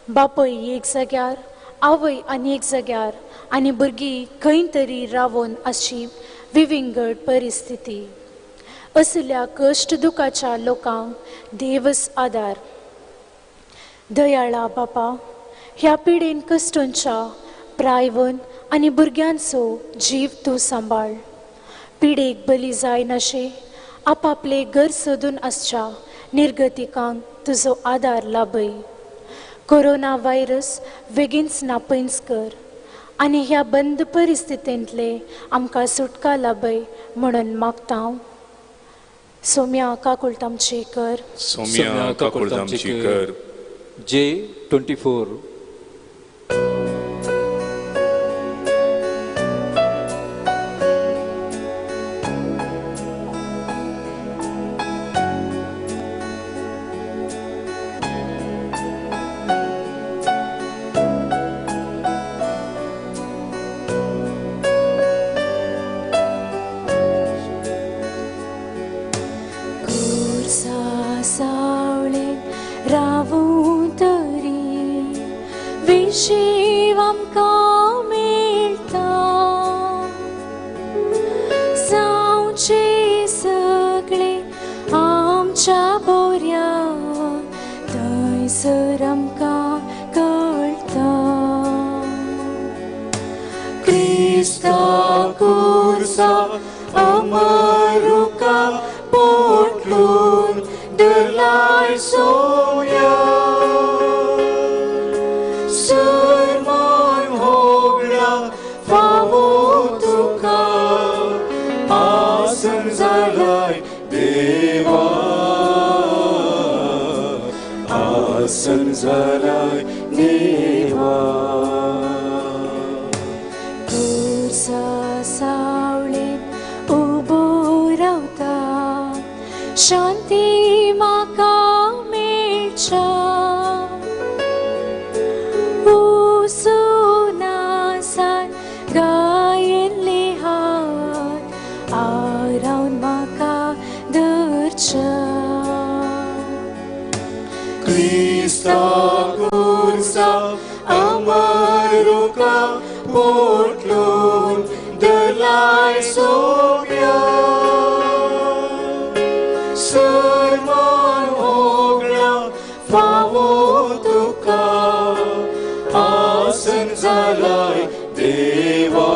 बापय एक जाग्यार, आवय आनी एक जाग्यार आनी भुरगीं खंय तरी रावून अशी विविंगड परिस्थिती. असल्या कश्ट दुखाच्या लोकांक देवच आदार. दयाळा बापा, ह्या पिढीन कश्टांच्या प्रायवन आनी भुरग्यांचो जीव तूं सांबाळ. पिडेक बली जाय नशे आपापले घर सोदून आसच्या निर्गतिकांक तुजो आदार लाभय. कोरोना व्हायरस बेगीनच नापयस कर आनी ह्या बंद परिस्थितींतले आमकां सुटका लाभय म्हणून मागता हांव. सोम्या काकुळतामची कर. सोम्या काकुळतामची कर. जे 24. रावूं तरी विशीव आमकां मेळटा. जावचे सगळे आमच्या बोऱ्या थंयसर आमकां कळटा. क्रिस्ता कुर्सा अमरुका पोटलून दलाय सोया. सरमान होगळा फावो तुका आसन जालाय देवा. आसन जालाय देवा. कुर्सा सावळेत उबो रावता शांती म्हाका मेळच्या. सुनासान गायिल्ले हात आरावन म्हाका धरच्या. क्रिस्ता कुर्सा अमरुका पोटलून दलाय सोम्या. सरमान होगळा फावो तुका आसन जालाय देवा.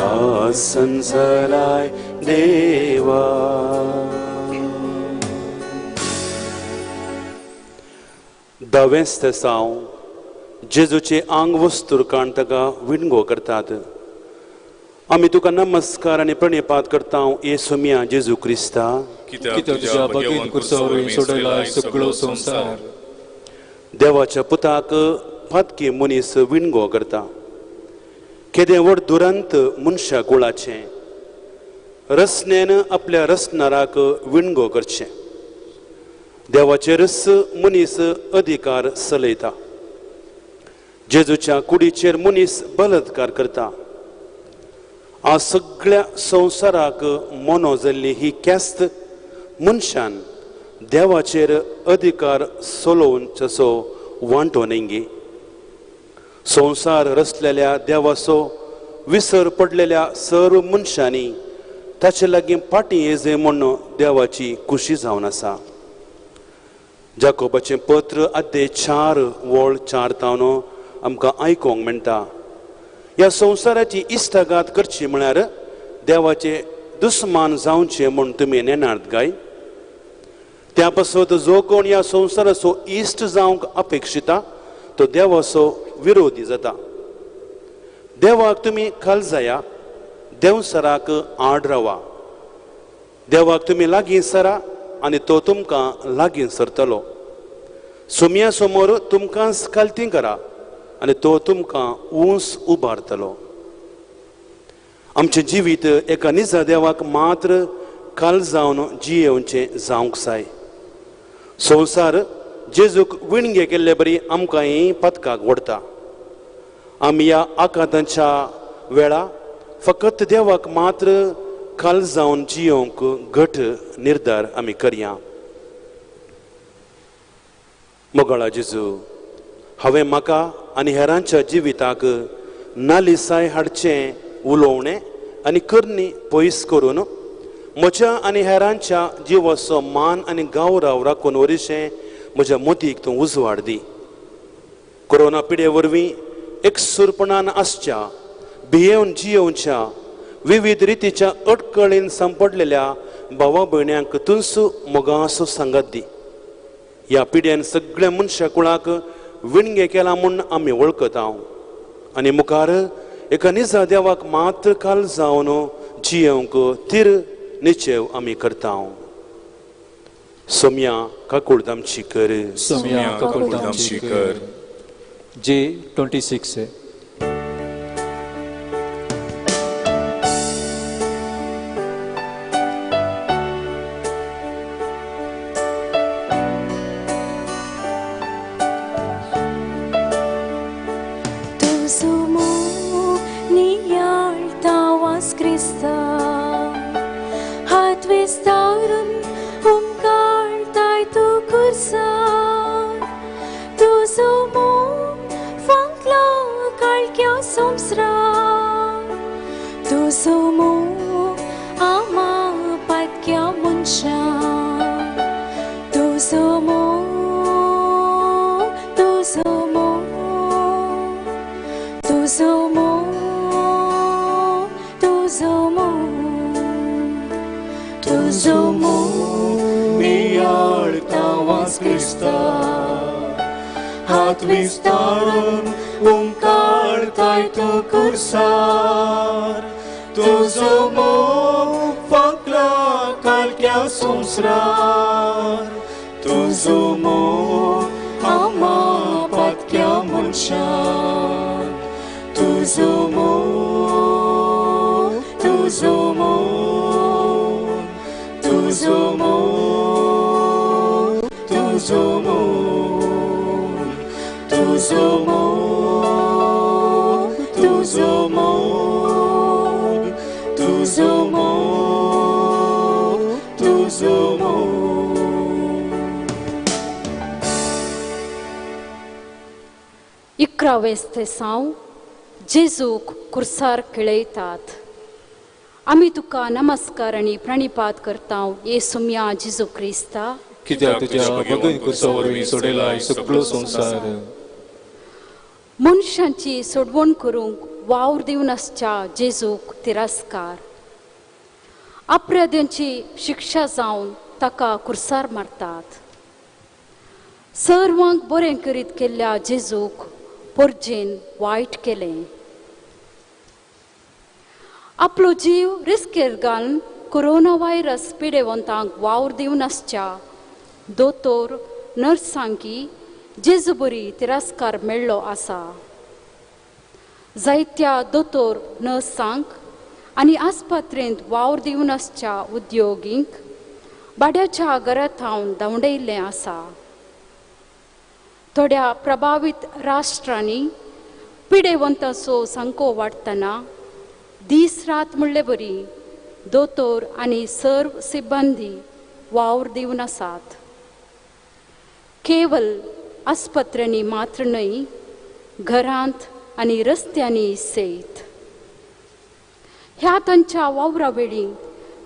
आसन जालाय देवा. दावेंस तेसांव जेजूचे आंग वस्तूर काण ताका विणगो करतात. आमी तुका नमस्कार आनी प्रणिपात करता येसुमिया जेजू क्रिस्ता. कित्याक तुज्या भगीन कुर्सावरवीं सोडयलाय सगळो संवसार. देवाच्या पुताक फातकी मनीस विणगो करता. केदें व्हड दुरंत मनशा कुळाचें रसनेन आपल्या रसनाराक विणगो करचें. देवाचे रस मनीस अधिकार चलयता. जेजूच्या कुडीचेर मनीस बलात्कार करता. आ सगळ्या संवसाराक मोनो जाल्ली ही क्यास्त मनशान देवाचेर अधिकार चलोवनचो वांटो नेंगी. संवसार रचलेल्या देवाचो विसर पडलेल्या सर्व मनशांनी ताचे लागीं फाटीं येजे म्हूण देवाची खुशी जावन आसा. जाकोबाचें पत्र अध्याय 4 वळ 4 तावनो आमकां आयकोंक मेळटा. ह्या संवसाराची इश्टाघात करची म्हळ्यार देवाचे दुस्मान जावचे म्हूण तुमी नेनार्थ गाय. त्या पासत जो कोण ह्या संवसाराचो इश्ट जावंक अपेक्षिता तो देवाचो विरोधी जाता. देवाक तुमी काळजाया. देवसराक आड रावा. देवाक तुमी लागीं सरा आनी तो तुमकां लागीं सरतलो. सुमया समोर तुमकांच कालती करा आनी तो तुमकां उंच उबारतलो. आमचें जिवीत एका निजा देवाक मात्र काल जावन जियेवचें जावंक जाय. संवसार जेजूक विणगे केल्ले बरी आमकांय पथकाक ओडटा. आमी ह्या आकांताच्या वेळा फकत देवाक मात्र काल जावन जियोंक घट निर्धार आमी करया. मोगळा जेजू, हांवें म्हाका आनी हेरांच्या जिविताक नालिसाय हाडचें उलोवणें आनी करणी पयस करून म्हज्या आनी हेरांच्या जिवाचो मान आनी गौरव राखून वरिशें म्हज्या मोतीक तूं उजवाड दी. कोरोना पिडे वरवीं एकसुरपणान आसच्या, भियेवन जियोवच्या, विविध रितीच्या अडकळीन सांपडलेल्या भावा भयण्यांक तुनसू मोगासू सांगात दी. ह्या पिड्यान सगळ्या मनशा कुळाक विणगे केला म्हूण आमी वळखता आनी मुखार एका निजा देवाक मात्र काल जावन जियोवंक तीर निचेव आमी करता. सोम्या काकुळदामची कर. सोम्या काकुळदामची कर. जे 26 है. Hat vistaron umkartaj tu kursar, tu zomo fakla kalkya sumsrar, tu zomo ama patkya munshar, tu zomo, tu zomo, tu zomo, tu zomo. Tuzomo, tuzomo, tuzomo, tuzomo. इकरावेस्ते साव जेजूक कुर्सार खिळयतात. आमी तुका नमस्कार आनी प्रणिपात करता येसुम्या जेजू क्रिस्ता, कित्याक तुज्या भगवंत कुर्सा वरवीं सोडयलाय सगळो संवसार. मनशांची सोडवण करूंक वावर दिवन आसच्या जेजूक तिरस्कार. अपराध्यांची शिक्षा जावन ताका कुर्सार मारतात. सर्वांक बरें करीत केल्ल्या जेजूक परजेन वायट केलें. आपलो जीव रिस्केर घालून कोरोना व्हायरस पिडेवंतांक वावर दिवन आसच्या दोतोर नर्सांकी जेजू बरी तिरस्कार मेळ्ळो आसा. जायत्या दोतोर नर्सांक आनी आस्पत्रेंत वावर दिवन आसच्या उद्योगींक भाड्याच्या घरांत धांवडयल्लें आसा. थोड्या प्रभावीत राष्ट्रांनी पिडेवंतांचो संख्या वाडटना दीस रात म्हणले बरी दोतोर आनी सर्व सिब्बंदी वावर दिवन आसात. केवल आस्पत्र्यांनी मात्र न्हय, घरांत आनी रस्त्यांनी सयत. ह्या तांच्या वावरा वेळी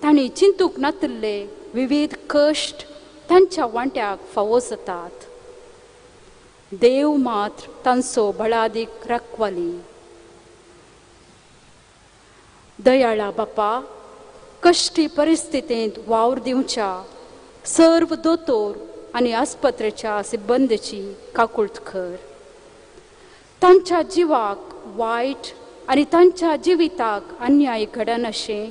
तांणी चिंतूंक नातिल्ले विविध कश्ट तांच्या वांट्याक फावो जातात. देव मात्र तांचो बळादीक राखवाली. दयाळा बापा, कश्टी परिस्थितींत वावर दिवच्या सर्व दोतोर आनी आस्पत्रेच्या सिब्बंदीची काकुळट कर. तांच्या जिवाक वायट आनी तांच्या जिविताक अन्याय घडनाशें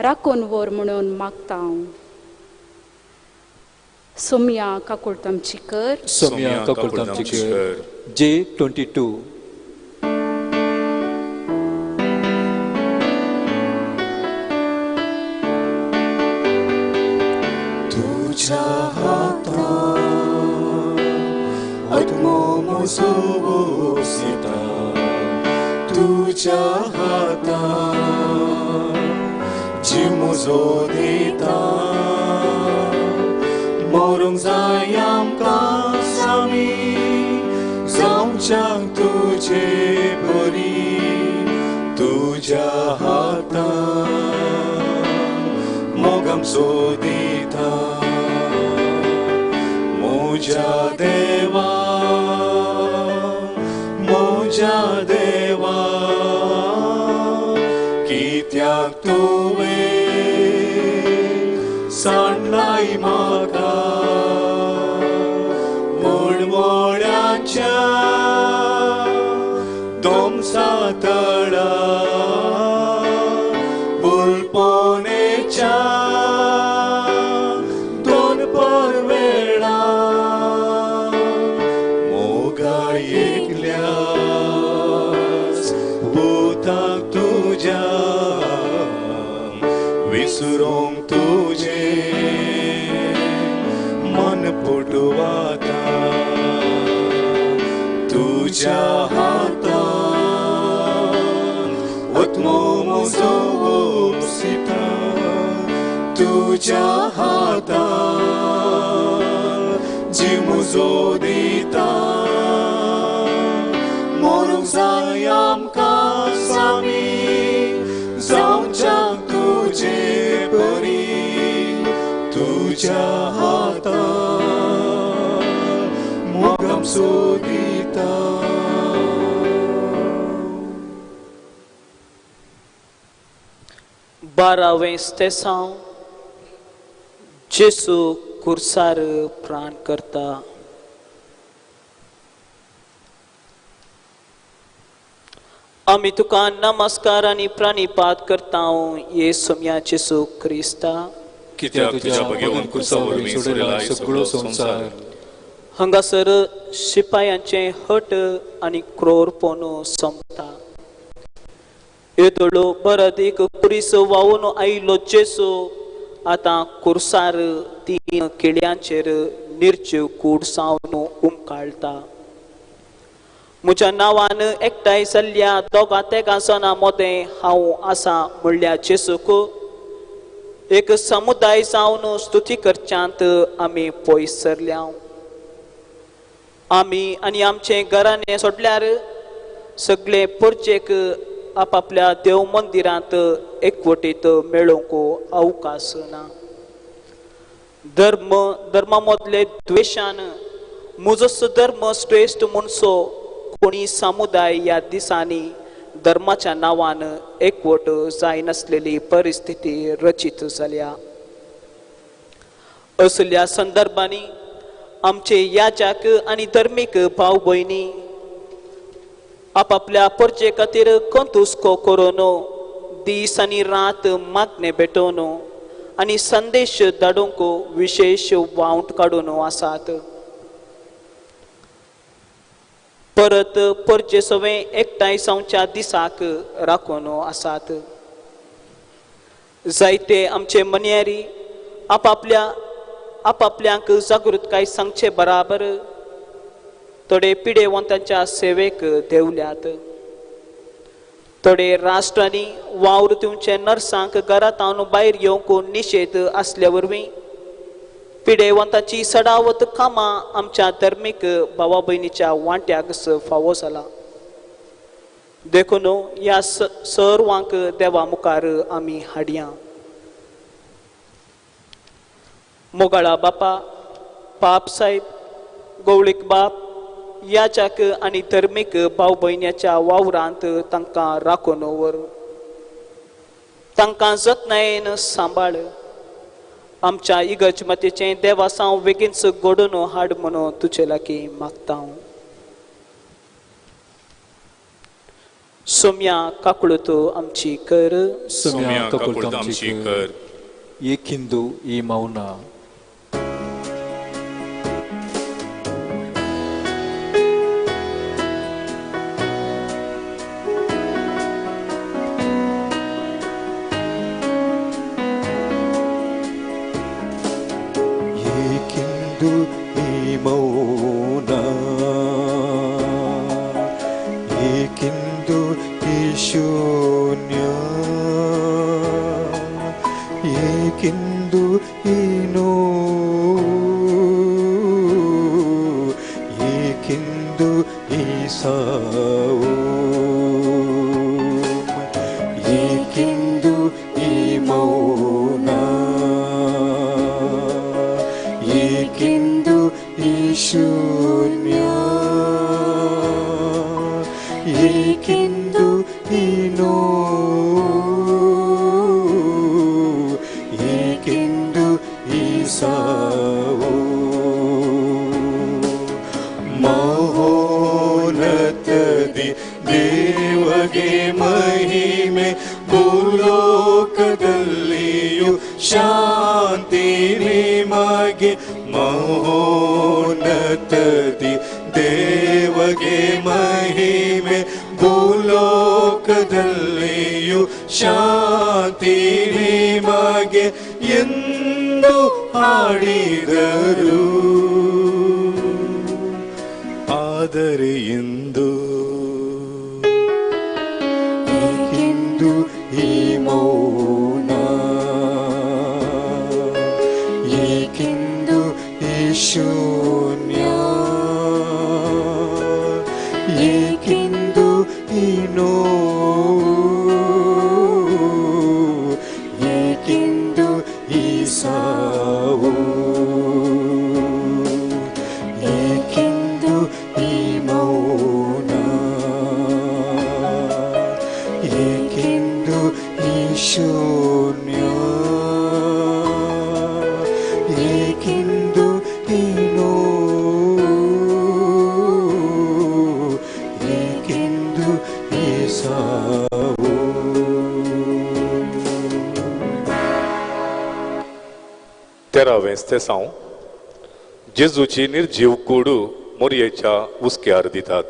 राखून व्हर म्हणून मागता. सोम्या काकुळतामची कर. सोम्या काकुळतामची कर. जे 22. तुझ्या हातात आत्मो म्हजो वसिता, तुझ्या हातात जीव म्हजो दिता. मरूंक जाय आमकां सामी, जावच्याक तुजे बरी. तुझ्या हातान मोग आमचो दिता. तुझ्या देवा मोजा देवा कित्याक तुवें सांडलाय म्हाका मोडमोड्याच्या दोमसा तळा बुलपोनेच्या दोन परवेळा मोगाळ एकल्यास पुताक तुज्या विसरूंक तुझे मन पुटवाता तुझ्या हातान वतमो म्हजो उपसिता तुझ्या हातान जीव म्हजो दिता मोरूंक जाय आमकां सामी जावच्याक तुझे बरी तुझ्या हातान मोग आमचो दिता. बारावें स्तेसांव जेसू कुर्सार प्राण करता. आमी तुका नमस्कार आनी प्रणिपात करता येसुम्या जेसू क्रिस्ता कित्याक तुज्या भगवंत कुर्सा वरवीं सोडिला सगळो संसार. हांगासर शिपायांचे हट आनी क्रोरपण संपता. येदोळो बरदीक कुरीस वावून आयिल्लो जेसू आतां कुर्सार 3 किड्यांचेर निर्जीव कूड सावन उमकाळटा. म्हज्या नांवान एकठांय जाल्ल्या दोगां तेगां जाणां मदें हांव आसा म्हणल्या जेसूक एक समुदाय जावन स्तुती करच्यांत आमी पयस सरल्या. आमी आनी आमचे घराणे सोडल्यार सगळे परचेक आपापल्या देव मंदिरांत एकवटीत मेळोवंक अवकाश ना. धर्मा मदले द्वेशान म्हजोच धर्म श्रेष्ठ म्हणसो कोणी समुदाय ह्या दिसांनी धर्माच्या नांवान एकवट जायनासलेली परिस्थिती रचीत जाल्या. असल्या संदर्भांनी आमचे याजक आनी धर्मीक भाव भयणी आपापल्या परचे खातीर कंतुस्को करून दीस आनी रात मागणे भेटोवन आनी संदेश धाडूंक विशेष वावंट काडून आसात. परत परचे सवे एकठांय जावच्या दिसाक राखून आसात. जायते आमचे मन्यारी आपापल्यांक जागृतकाय सांगचे बराबर थोडे पिडेवंतांच्या सेवेक देवल्यात. थोडे राष्ट्रांनी वावर दिवचे नर्सांक घरांतावन भायर येवंक निषेध आसल्या वरवीं पिडेवंतांची सडावत कामां आमच्या धर्मीक भावा भयणीच्या वांट्याक फावो जाला. देखून ह्या सर्वांक देवा मुखार आमी हाडया. मोगाळा बापा, पाप साहेब, गवळीक बाप, याजक आनी धर्मीक भाव भयण्याच्या वावरांत तांकां राखून व्हर. तांकां जतनायेन सांबाळ. आमच्या इगर्जमतीचें देवासांव बेगीनच घडोवन हाड म्हणून तुजे लागीं मागता. सोम्या काकुळत आमची कर. सोम्या काकुळत आमची कर. एक हिंदू ही मौना. मौना एकिंदु ईशून्य एकिंदु इनो एकिंदु ईसाओ एकिंदु इमौना एकिंदु ಶೂನ್ಯ ಏಕೆಂದು ಈ ನೋವು ಏಕೆಂದು ಈ ಸಾವು ಮಹೋನ್ನತದಿ ದೇವಗೆ ಮಹಿಮೆ ಭೂಲೋಕದಲ್ಲಿಯೂ ಶಾಂತಿ ನಿಮಗೆ ಮಹೋನ್ನತದಿ ದೇವಗೆ ಮಹಿಮೆ ಭೂಲೋಕದಲ್ಲಿಯೂ ಶಾಂತಿ ನಿಮಗೆ ಎಂದು ಹಾಡಿದರು ಆದರೆ ಇಂದು ಏಕೆಂದು ಈ ಮೌನ ಏಕೆಂದು ಈ ಶೂನ್ಯ ಏಕೆಂದು ಈ ನೋವು ಏಕೆಂದು ಈ ಸಾವು ಏಕೆಂದು ಈ ಮೌನ ಏಕೆಂದು ಈ ಶೂನ್ಯ ಏಕೆಂದು ಈ ನೋವು ಏಕೆಂದು ಈ ಸಾವು तेरावें स्तेसांव जेजूची निर्जीव कूड मोरयेच्या उस्क्यार दितात.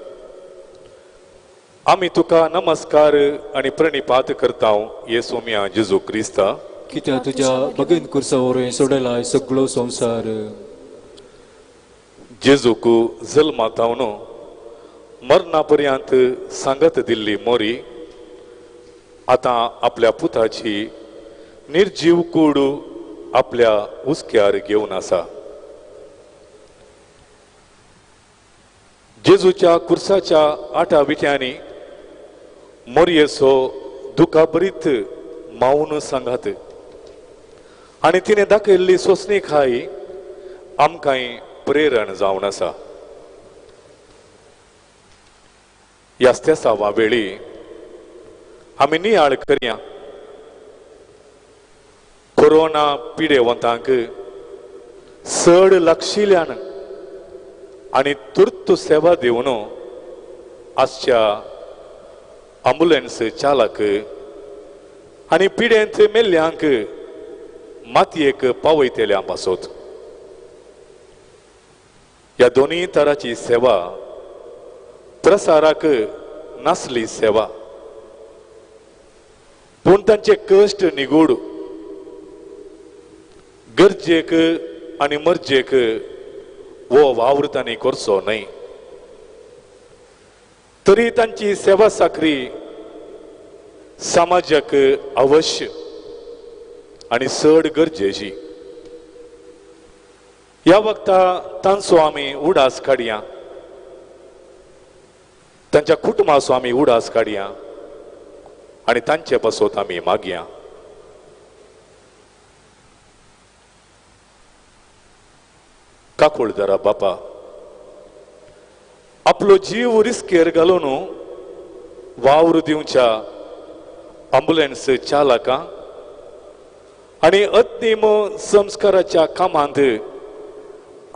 आमी तुका नमस्कार आणि प्रणिपात करता येसुम्या जेजू क्रिस्ता कित्याक तुज्या भगीन कुर्सा वरवीं सोडलाय सगळो संवसार. जेजूक जल्मातावन मरणापर्यंत सांगत दिल्ली मोरी आता आपल्या पुताची निर्जीव कूड आपल्या उस्क्यार घेवन आसा. जेजूच्या कुर्साच्या 8 विट्यांनी मोरयेचो दुखाभरीत माऊन सांगात आणि तिने दाखयल्ली सोसणी खाय आमकांय प्रेरण जावन आसा. ह्या स्तेसावा वेळी आमी नियाळ करया कोरोना पिडेवंतांक चड लागशिल्ल्यान आणि तुर्त सेवा दिवन आजच्या अँब्युलन्स चालक आणि पिडेंत मेल्ल्यांक मातयेक पावयतल्या पासत ह्या दोन्ही तराची सेवा प्रसाराक नासली सेवा पूण तांचे कश्ट निगूड गरजेक आणि मर्जेक वो वावर तांणी करचो न्हय. तरी तांची सेवा साखरी समाजाक अवश्य आणि चड गरजेची. ह्या वक्ता तांचो आमी उडास काडया तांच्या कुटुंबाचो आमी उडास काडया आणि तांचे पासत आमी मागया. काकुळदारा बापा आपलो जीव रिस्केर घालून वावर दिवच्या अँब्युलन्स चालकां आणि अत्नीम संस्काराच्या कामांत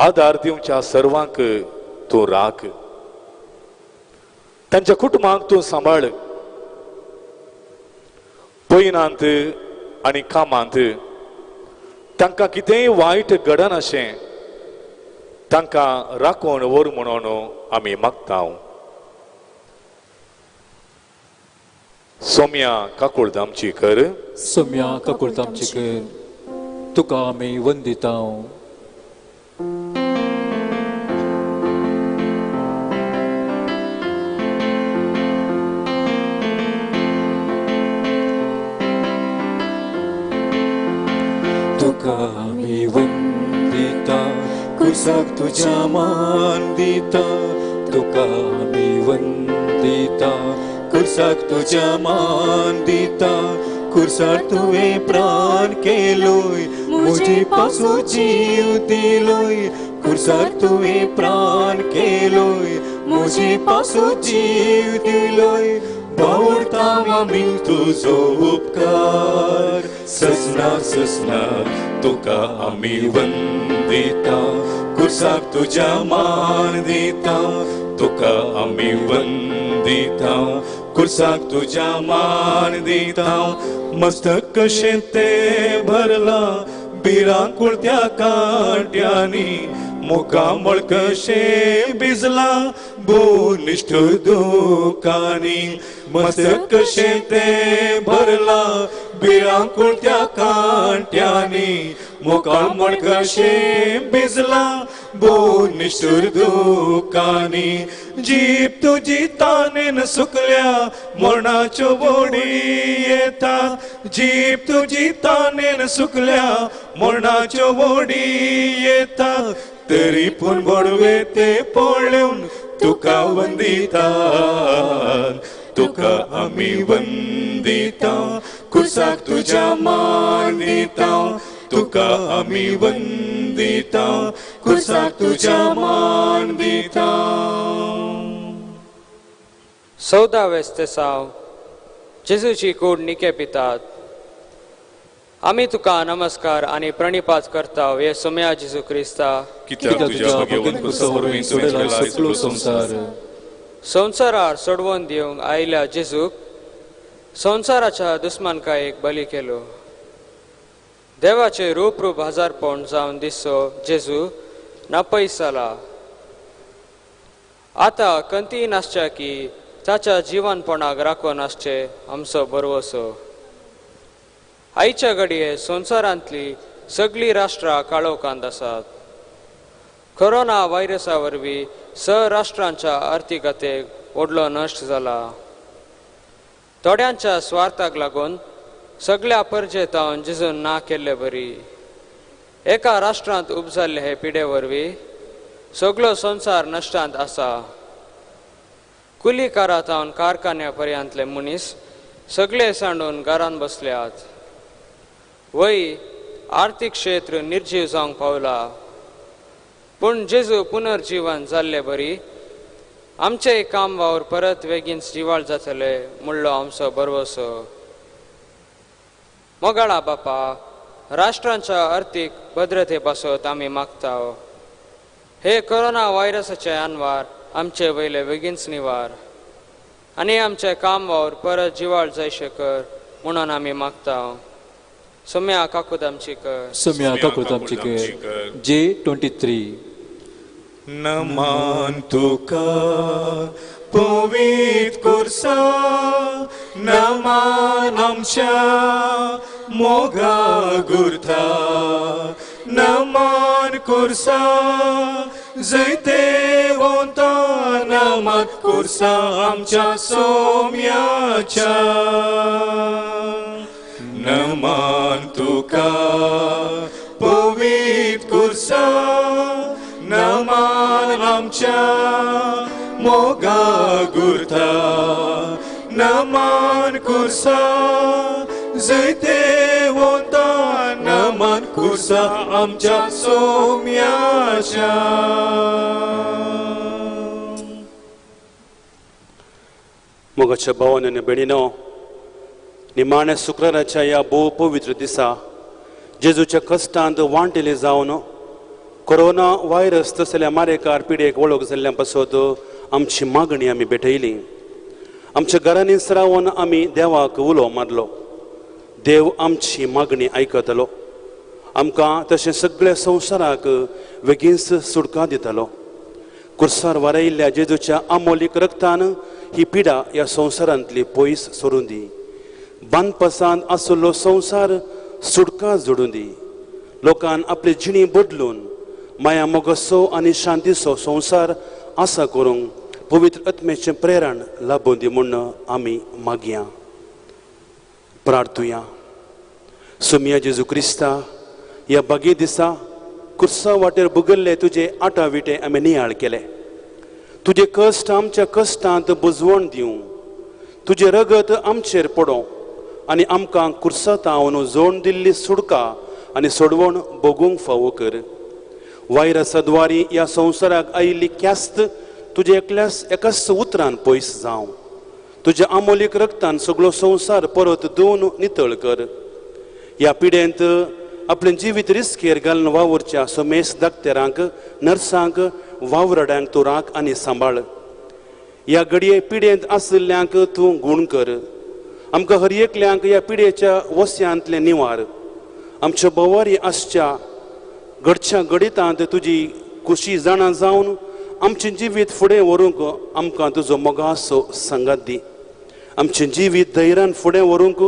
आधार दिवच्या सर्वांक तूं राख. तांच्या कुटुंबांक तूं सांबाळ. पयनांत आणि कामांत तांकां कितेंय वायट घडनाशें तांकां राखण व्हर म्हणून आमी मागता. सोम्या काकुळदामचीकर सोम्या काकुळदामचीकर तुका आमी वंदिता. तुका आमी वंदिता कुर्साक तुज्या मान दिता. तुका आमी वंदिता कुर्साक तुज्या मान दिता. कुर्सार तुवें प्राण केलोय म्हजे पासो जीव दिलोय. कुर्सार तुवें प्राण केलोय म्हजे पासून जीव दिलोय बावडता आमी तुजो उपकार सजना सजना तुका आमी वंदिता कुर्साक तुज्या मान दिता तुका आमी वंदिता कुर्साक तुज्या मान दिता मस्तक कशें तें भरला बिरां कुळत्या कांट्यांनी मुखामळ कशें भिजला भूनिश्ठ दुखांनी मस्तक कशें तें भरला बिरां कुळत्या कांट्यांनी मुखामळ कशें भिजला भूनिश्ठ दुखांनी जीप तुजी तानेन सुकल्या मरणाच्यो वोडी येता जीप तुजी तानेन सुकल्या मरणाच्यो वोडी येता तरी पूण गोडवे ते पळोवन तुका वंदिता तुका आमी वंदिता कुर्साक तुज्या मान दिता तुका आमी वंदिता कुर्साक तुज्या मान दिता 14 तेसाव जेजूची कूड निके पितात आमी तुका नमस्कार आनी प्रणिपात करता हे सोम्या जेजू क्रिस्ता कित्याक तुज्या भगवंत कुर्सा वरवीं सोडला सगळो संसार संवसारार सोडवून दिवंक आयल्या जेजूक संवसाराच्या दुस्मानकायेक बली केलो देवाचे रूप हजारपण जावन दिसो जेजू नापयस जाला आतां कंती नासच्या की ताच्या जिवनपणाक राखून आसचे आमचो बरवसो आयच्या घडये संवसारांतली सगळीं राष्ट्रां काळोखांत आसात कोरोना व्हायरसा वरवीं राष्ट्रांच्या आर्थीकतेक व्हडलो नश्ट जाला थोड्यांच्या स्वार्थाक लागून सगळ्या परजेतावन जिजून ना केल्ले बरी एका राष्ट्रांत उपजाल्ले हे पिडे वरवीं सगळो संवसार नश्टांत आसा कुलीकारांतावन कारखान्या पर्यंतले मनीस सगळे सांडून घरांत बसल्यात वय आर्थीक क्षेत्र निर्जीव जावंक पावला पूण जेजू पुनर्जीवन जाल्ले बरी आमचे काम वावर परत बेगीन जिवाळ जातले म्हणलो आमचो बरवसो मोगाळा बापा राष्ट्रांच्या आर्थीक भद्रते पासत आमी मागता हे कोरोना व्हायरसाचे अनवार आमचे वयले बेगीनच निवार आनी आमचे काम वावर परत जिवाळ जायशे कर म्हणून आमी मागता सोम्या काकूत आमची कर सम्या काकूत आमची कर J23 नमान तुका पवित कुर्सा नमान आमच्या मोगा गुर्था नमान कुर्सा जैते वोंता नमान कुर्सा आमच्या सोम्याच्या नमान तुका पवित कुर्सा नमान आमच्या मोगा गुर्था नमान कुर्सा जैते वोंता नमान कुर्सा आमच्या सोम्याच्या मोगाच्या भावांनो आनी भयणीनो निमाण्या शुक्राराच्या ह्या भोव पवित्र दिसा जेजूच्या कश्टांत वांटेले जावन कोरोना व्हायरस तसल्या मारेकार पिडेक वळख जाल्ल्या पासत आमची मागणी आमी भेटयली आमच्या घरांनी रावन आमी देवाक उलो मारलो देव आमची मागणी आयकतलो आमकां तशें सगळ्या संवसाराक बेगीनच सुटका दितलो कुर्सार वारयिल्ल्या जेजूच्या अमोलीक रक्तान ही पिडा ह्या संवसारांतली पयस सोडून दी बांदपासांत आसलो संवसार सुटका जोडून दी लोकांन आपली जिणी बदलून माया मोगसो आनी शांतीचो संवसार आसा करूंक पवित्र आत्मेचें प्रेरण लाभून दी म्हूण आमी मागया प्रार्थुया सोम्या जेजू क्रिस्ता ह्या बागे दिसा कुर्सा वाटेर भुगल्ले तुजे आटा विटे आमी नियाळ केले तुजे कश्ट आमच्या कश्टांत बुजवण दिवं तुजे रगत आमचेर पडो आनी आमकां कुर्सा तावन जोड दिल्ली सुडका आनी सोडवण भोगूंक फावो कर वायरसाद्वारे ह्या संवसाराक आयिल्ली ख्यास्त तुजे एकाच उतरान पयस जावं. तुज्या आमोलीक रक्तान सगळो संवसार परत धुवन नितळ कर. ह्या पिड्यांत आपलें जिवीत रिस्केर घालून वावरच्या समेस दाक्तेरांक, नर्सांक, वावरड्यांक तूं राख आनी सांबाळ. ह्या घडये पिड्यांत आशिल्ल्यांक तूं गूण कर. आमकां हर एकल्यांक ह्या पिड्येच्या वस्यांतलें निवार. आमच्या बोवारी आसच्या घडच्या घडितांत तुजी खुशी जाणा जावन आमचें जिवीत फुडें व्हरूंक आमकां तुजो मोगासो संगात दी. आमचें जिवीत धैर्यान फुडें व्हरूंक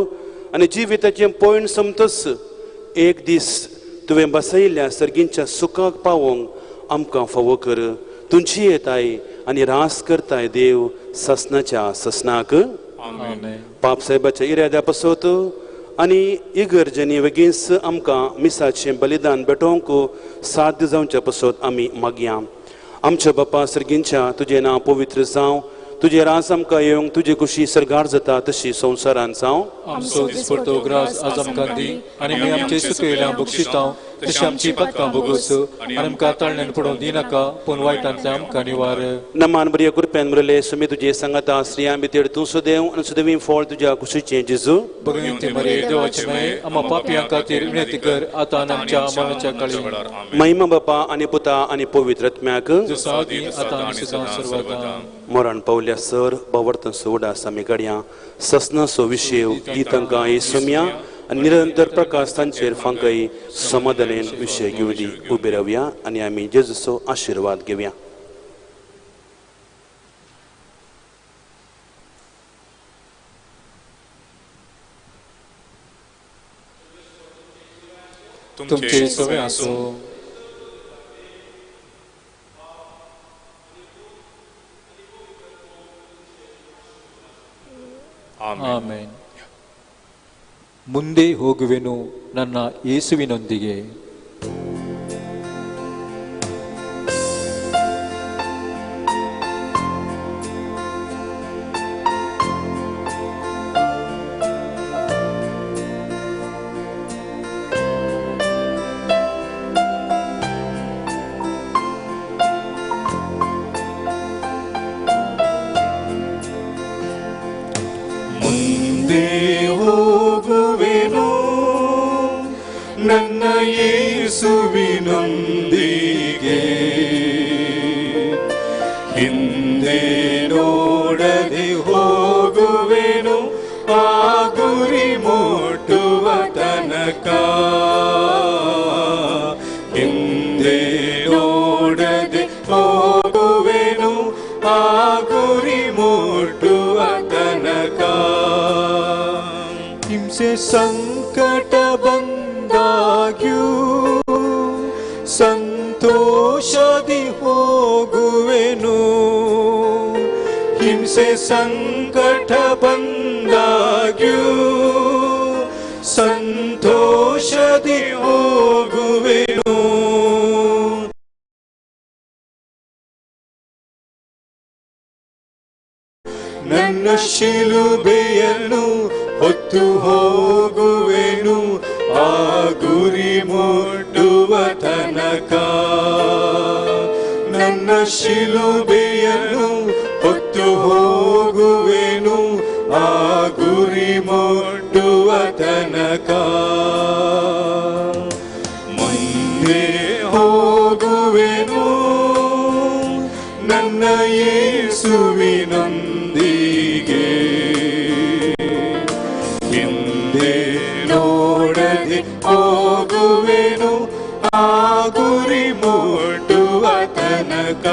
आनी जिविताचें पॉयंट समतस एक दीस तुवें बसयल्ल्या सर्गींच्या सुखाक पावोवंक आमकां फावो कर. तुमची येताय आनी रास करताय देव ससनाच्या ससनाक. पाप साहेबाच्या इराद्या पासत आनी इगर्जनी बेगीनच आमकां मिसाचें बलिदान भेटोवंक साध्य जावच्या पासत आमी मागया. आमच्या बापा सर्गींच्या तुजें नांव पवित्र जावं. तुजे रास आमकां येवंक तुजी खुशी सरगार जाता तशी संवसारांत जावं. आमचो दिसपडटो ग्रास आज आमकां दी आनी आमी आमचे सुकयल्यांक बक्षितांव तशी आमची पदकां भोगोस आनी आमकां ताळण्यान पडोवंक दिनाका पूण वायटांतल्यान आमकां निवार. नमान बरी कृपेन बरले सुमी तुजे सांगाता स्त्रियां भितर तूं सुदेव आनी सुदेवी फळ तुज्या कुशीचें जेजू. भगवंती मरे देवाचे माये आम्हा पापयां खातीर विनंती कर आतां आनी आमच्या मरणाच्या काळी. महिमा बापा आनी पुता आनी पवित्र आत्म्याक जसो आदी आतां आनी सदां सर्वदा. मरण पावल्या सर बावर्तन सोडास आमी काडया. ससनाचो विशय ही तांकां येसुम्या आनी निरंतर प्रकाश तांचेर फांकय समाधानेन विशय घेवली. उबे रावया आनी आमी जेजूचो आशिर्वाद घेवया. तुमचे सवे आसो. ಆಮೆನ್. ಮುಂದೆ ಹೋಗುವೆನು ನನ್ನ ಯೇಸುವಿನೊಂದಿಗೆ. ಹೋಗುವೆನು ನನ್ನ ಯೇಸುವಿನೊಂದಿಗೆ. ಹಿಂದೆ ನೋಡದೆ ಹೋಗುವೆನು ಆ ಗುರಿ ಮುಟ್ಟುವ ತನಕ. ಹಿಂದೆ ನೋಡದೆ ಹೋಗುವೆನು ಆ ಗುರಿ ಮುಟ್ಟುವ ತನಕ. ಹಿಂಸೆ ಸಂಕಟ ಬಂದಾಗ್ಯೂ ಸಂತೋಷದಿ ಹೋಗುವೆನು. ಹಿಂಸೆ ಸಂಕಟ ಬಂದಾಗ್ಯೂ ಸಂತೋಷದಿ ಹೋಗುವೆನು. ನನ್ನ ಶಿಲುಬೆಯನ್ನು ಹೊತ್ತು ಹೋಗುವೆನು ಆ ಗುರಿ ಮುಟ್ಟುವ ತನಕ. ನನ್ನ ಶಿಲುಬೆಯನ್ನು ಹೊತ್ತು ಹೋಗುವೆನು ಆ ಗುರಿ ಮುಟ್ಟುವ ತನಕ. ಮುಂದೆ ಹೋಗುವೆನು ನನ್ನ ಯೇಸುವಿನೊಂದಿಗೆ. ಹಿಂದೆ ನೋಡದೆ ಹೋಗುವೆನು ಆ ಗುರಿ ಮುಟ್ಟುವ ತನಕ.